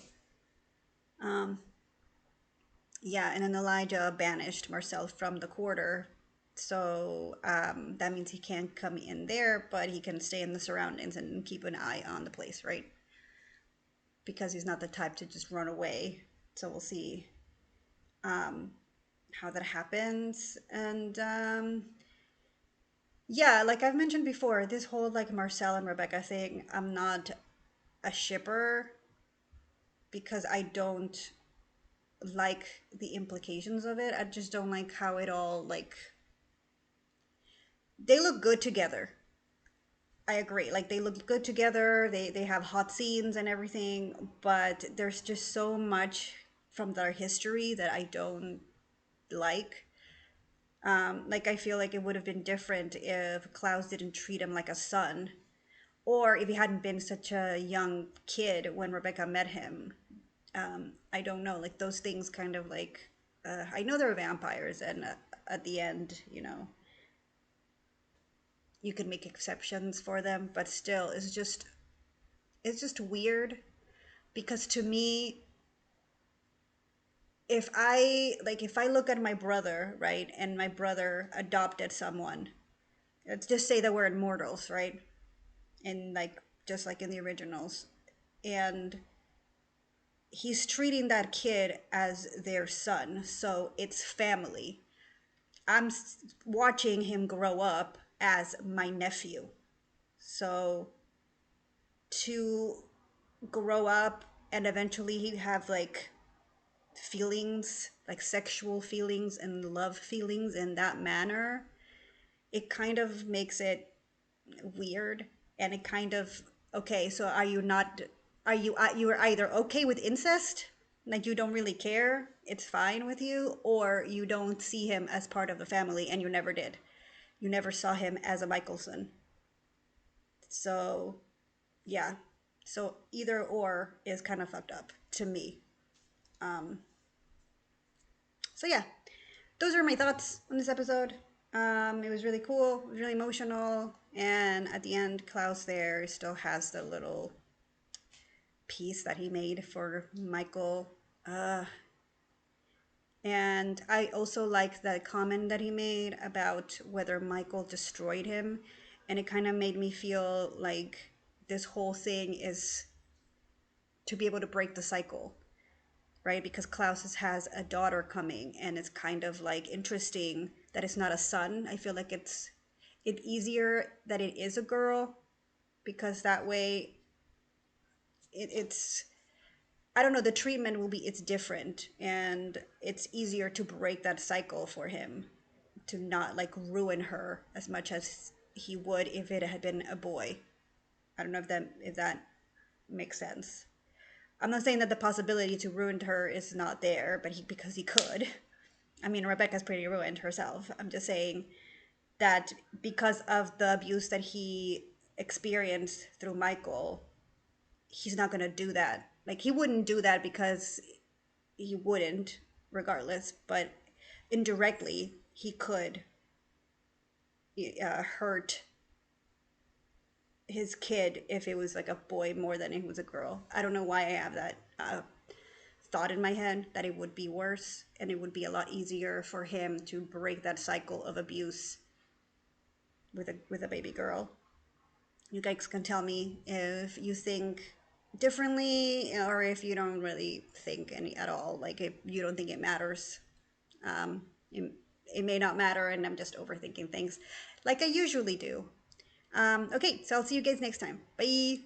yeah, and then Elijah banished MArcel from the quarter, so that means he can't come in there, but he can stay in the surroundings and keep an eye on the place, right? Because he's not the type to just run away. So we'll see how that happens. And yeah, like I've mentioned before, this whole like MArcel and Rebekah thing, I'm not a shipper because I don't like the implications of it. I just don't like how it all, like, they look good together. I agree, like they look good together, they have hot scenes and everything, but there's just so much from their history that I don't like. Like I feel like it would have been different if Klaus didn't treat him like a son, or if he hadn't been such a young kid when Rebekah met him. I don't know, like those things kind of like, I know they're vampires, and at the end, you know, you can make exceptions for them, but still, it's just weird, because to me, if I look at my brother, right, and my brother adopted someone, let's just say that we're immortals, right, and like just like in the originals, and he's treating that kid as their son, so it's family. I'm watching him grow up as my nephew, so to grow up and eventually he have like feelings, like sexual feelings and love feelings in that manner, it kind of makes it weird. And it kind of, okay, so are you are either okay with incest, like you don't really care, it's fine with you, or you don't see him as part of the family, and you never did, you never saw him as a Michelson. So yeah, so either or is kind of fucked up to me. So yeah, those are my thoughts on this episode. It was really cool, it was really emotional, and at the end, Klaus there still has the little piece that he made for Michael. And I also like the comment that he made about whether Michael destroyed him, and it kind of made me feel like this whole thing is to be able to break the cycle, right? Because Klaus has a daughter coming, and it's kind of like interesting that it's not a son. I feel like it's easier that it is a girl, because that way it's I don't know, the treatment will be, it's different, and it's easier to break that cycle for him, to not like ruin her as much as he would if it had been a boy. I don't know if that makes sense. I'm not saying that the possibility to ruin her is not there, but because he could. I mean, Rebekah's pretty ruined herself. I'm just saying that because of the abuse that he experienced through Michael, he's not going to do that. Like, he wouldn't do that because he wouldn't, regardless, but indirectly, he could hurt his kid if it was like a boy more than it was a girl. I don't know why I have that thought in my head, that it would be worse, and it would be a lot easier for him to break that cycle of abuse with a baby girl. You guys can tell me if you think differently, or if you don't really think any at all, like if you don't think it matters. It may not matter, and I'm just overthinking things like I usually do. Okay, so I'll see you guys next time. Bye.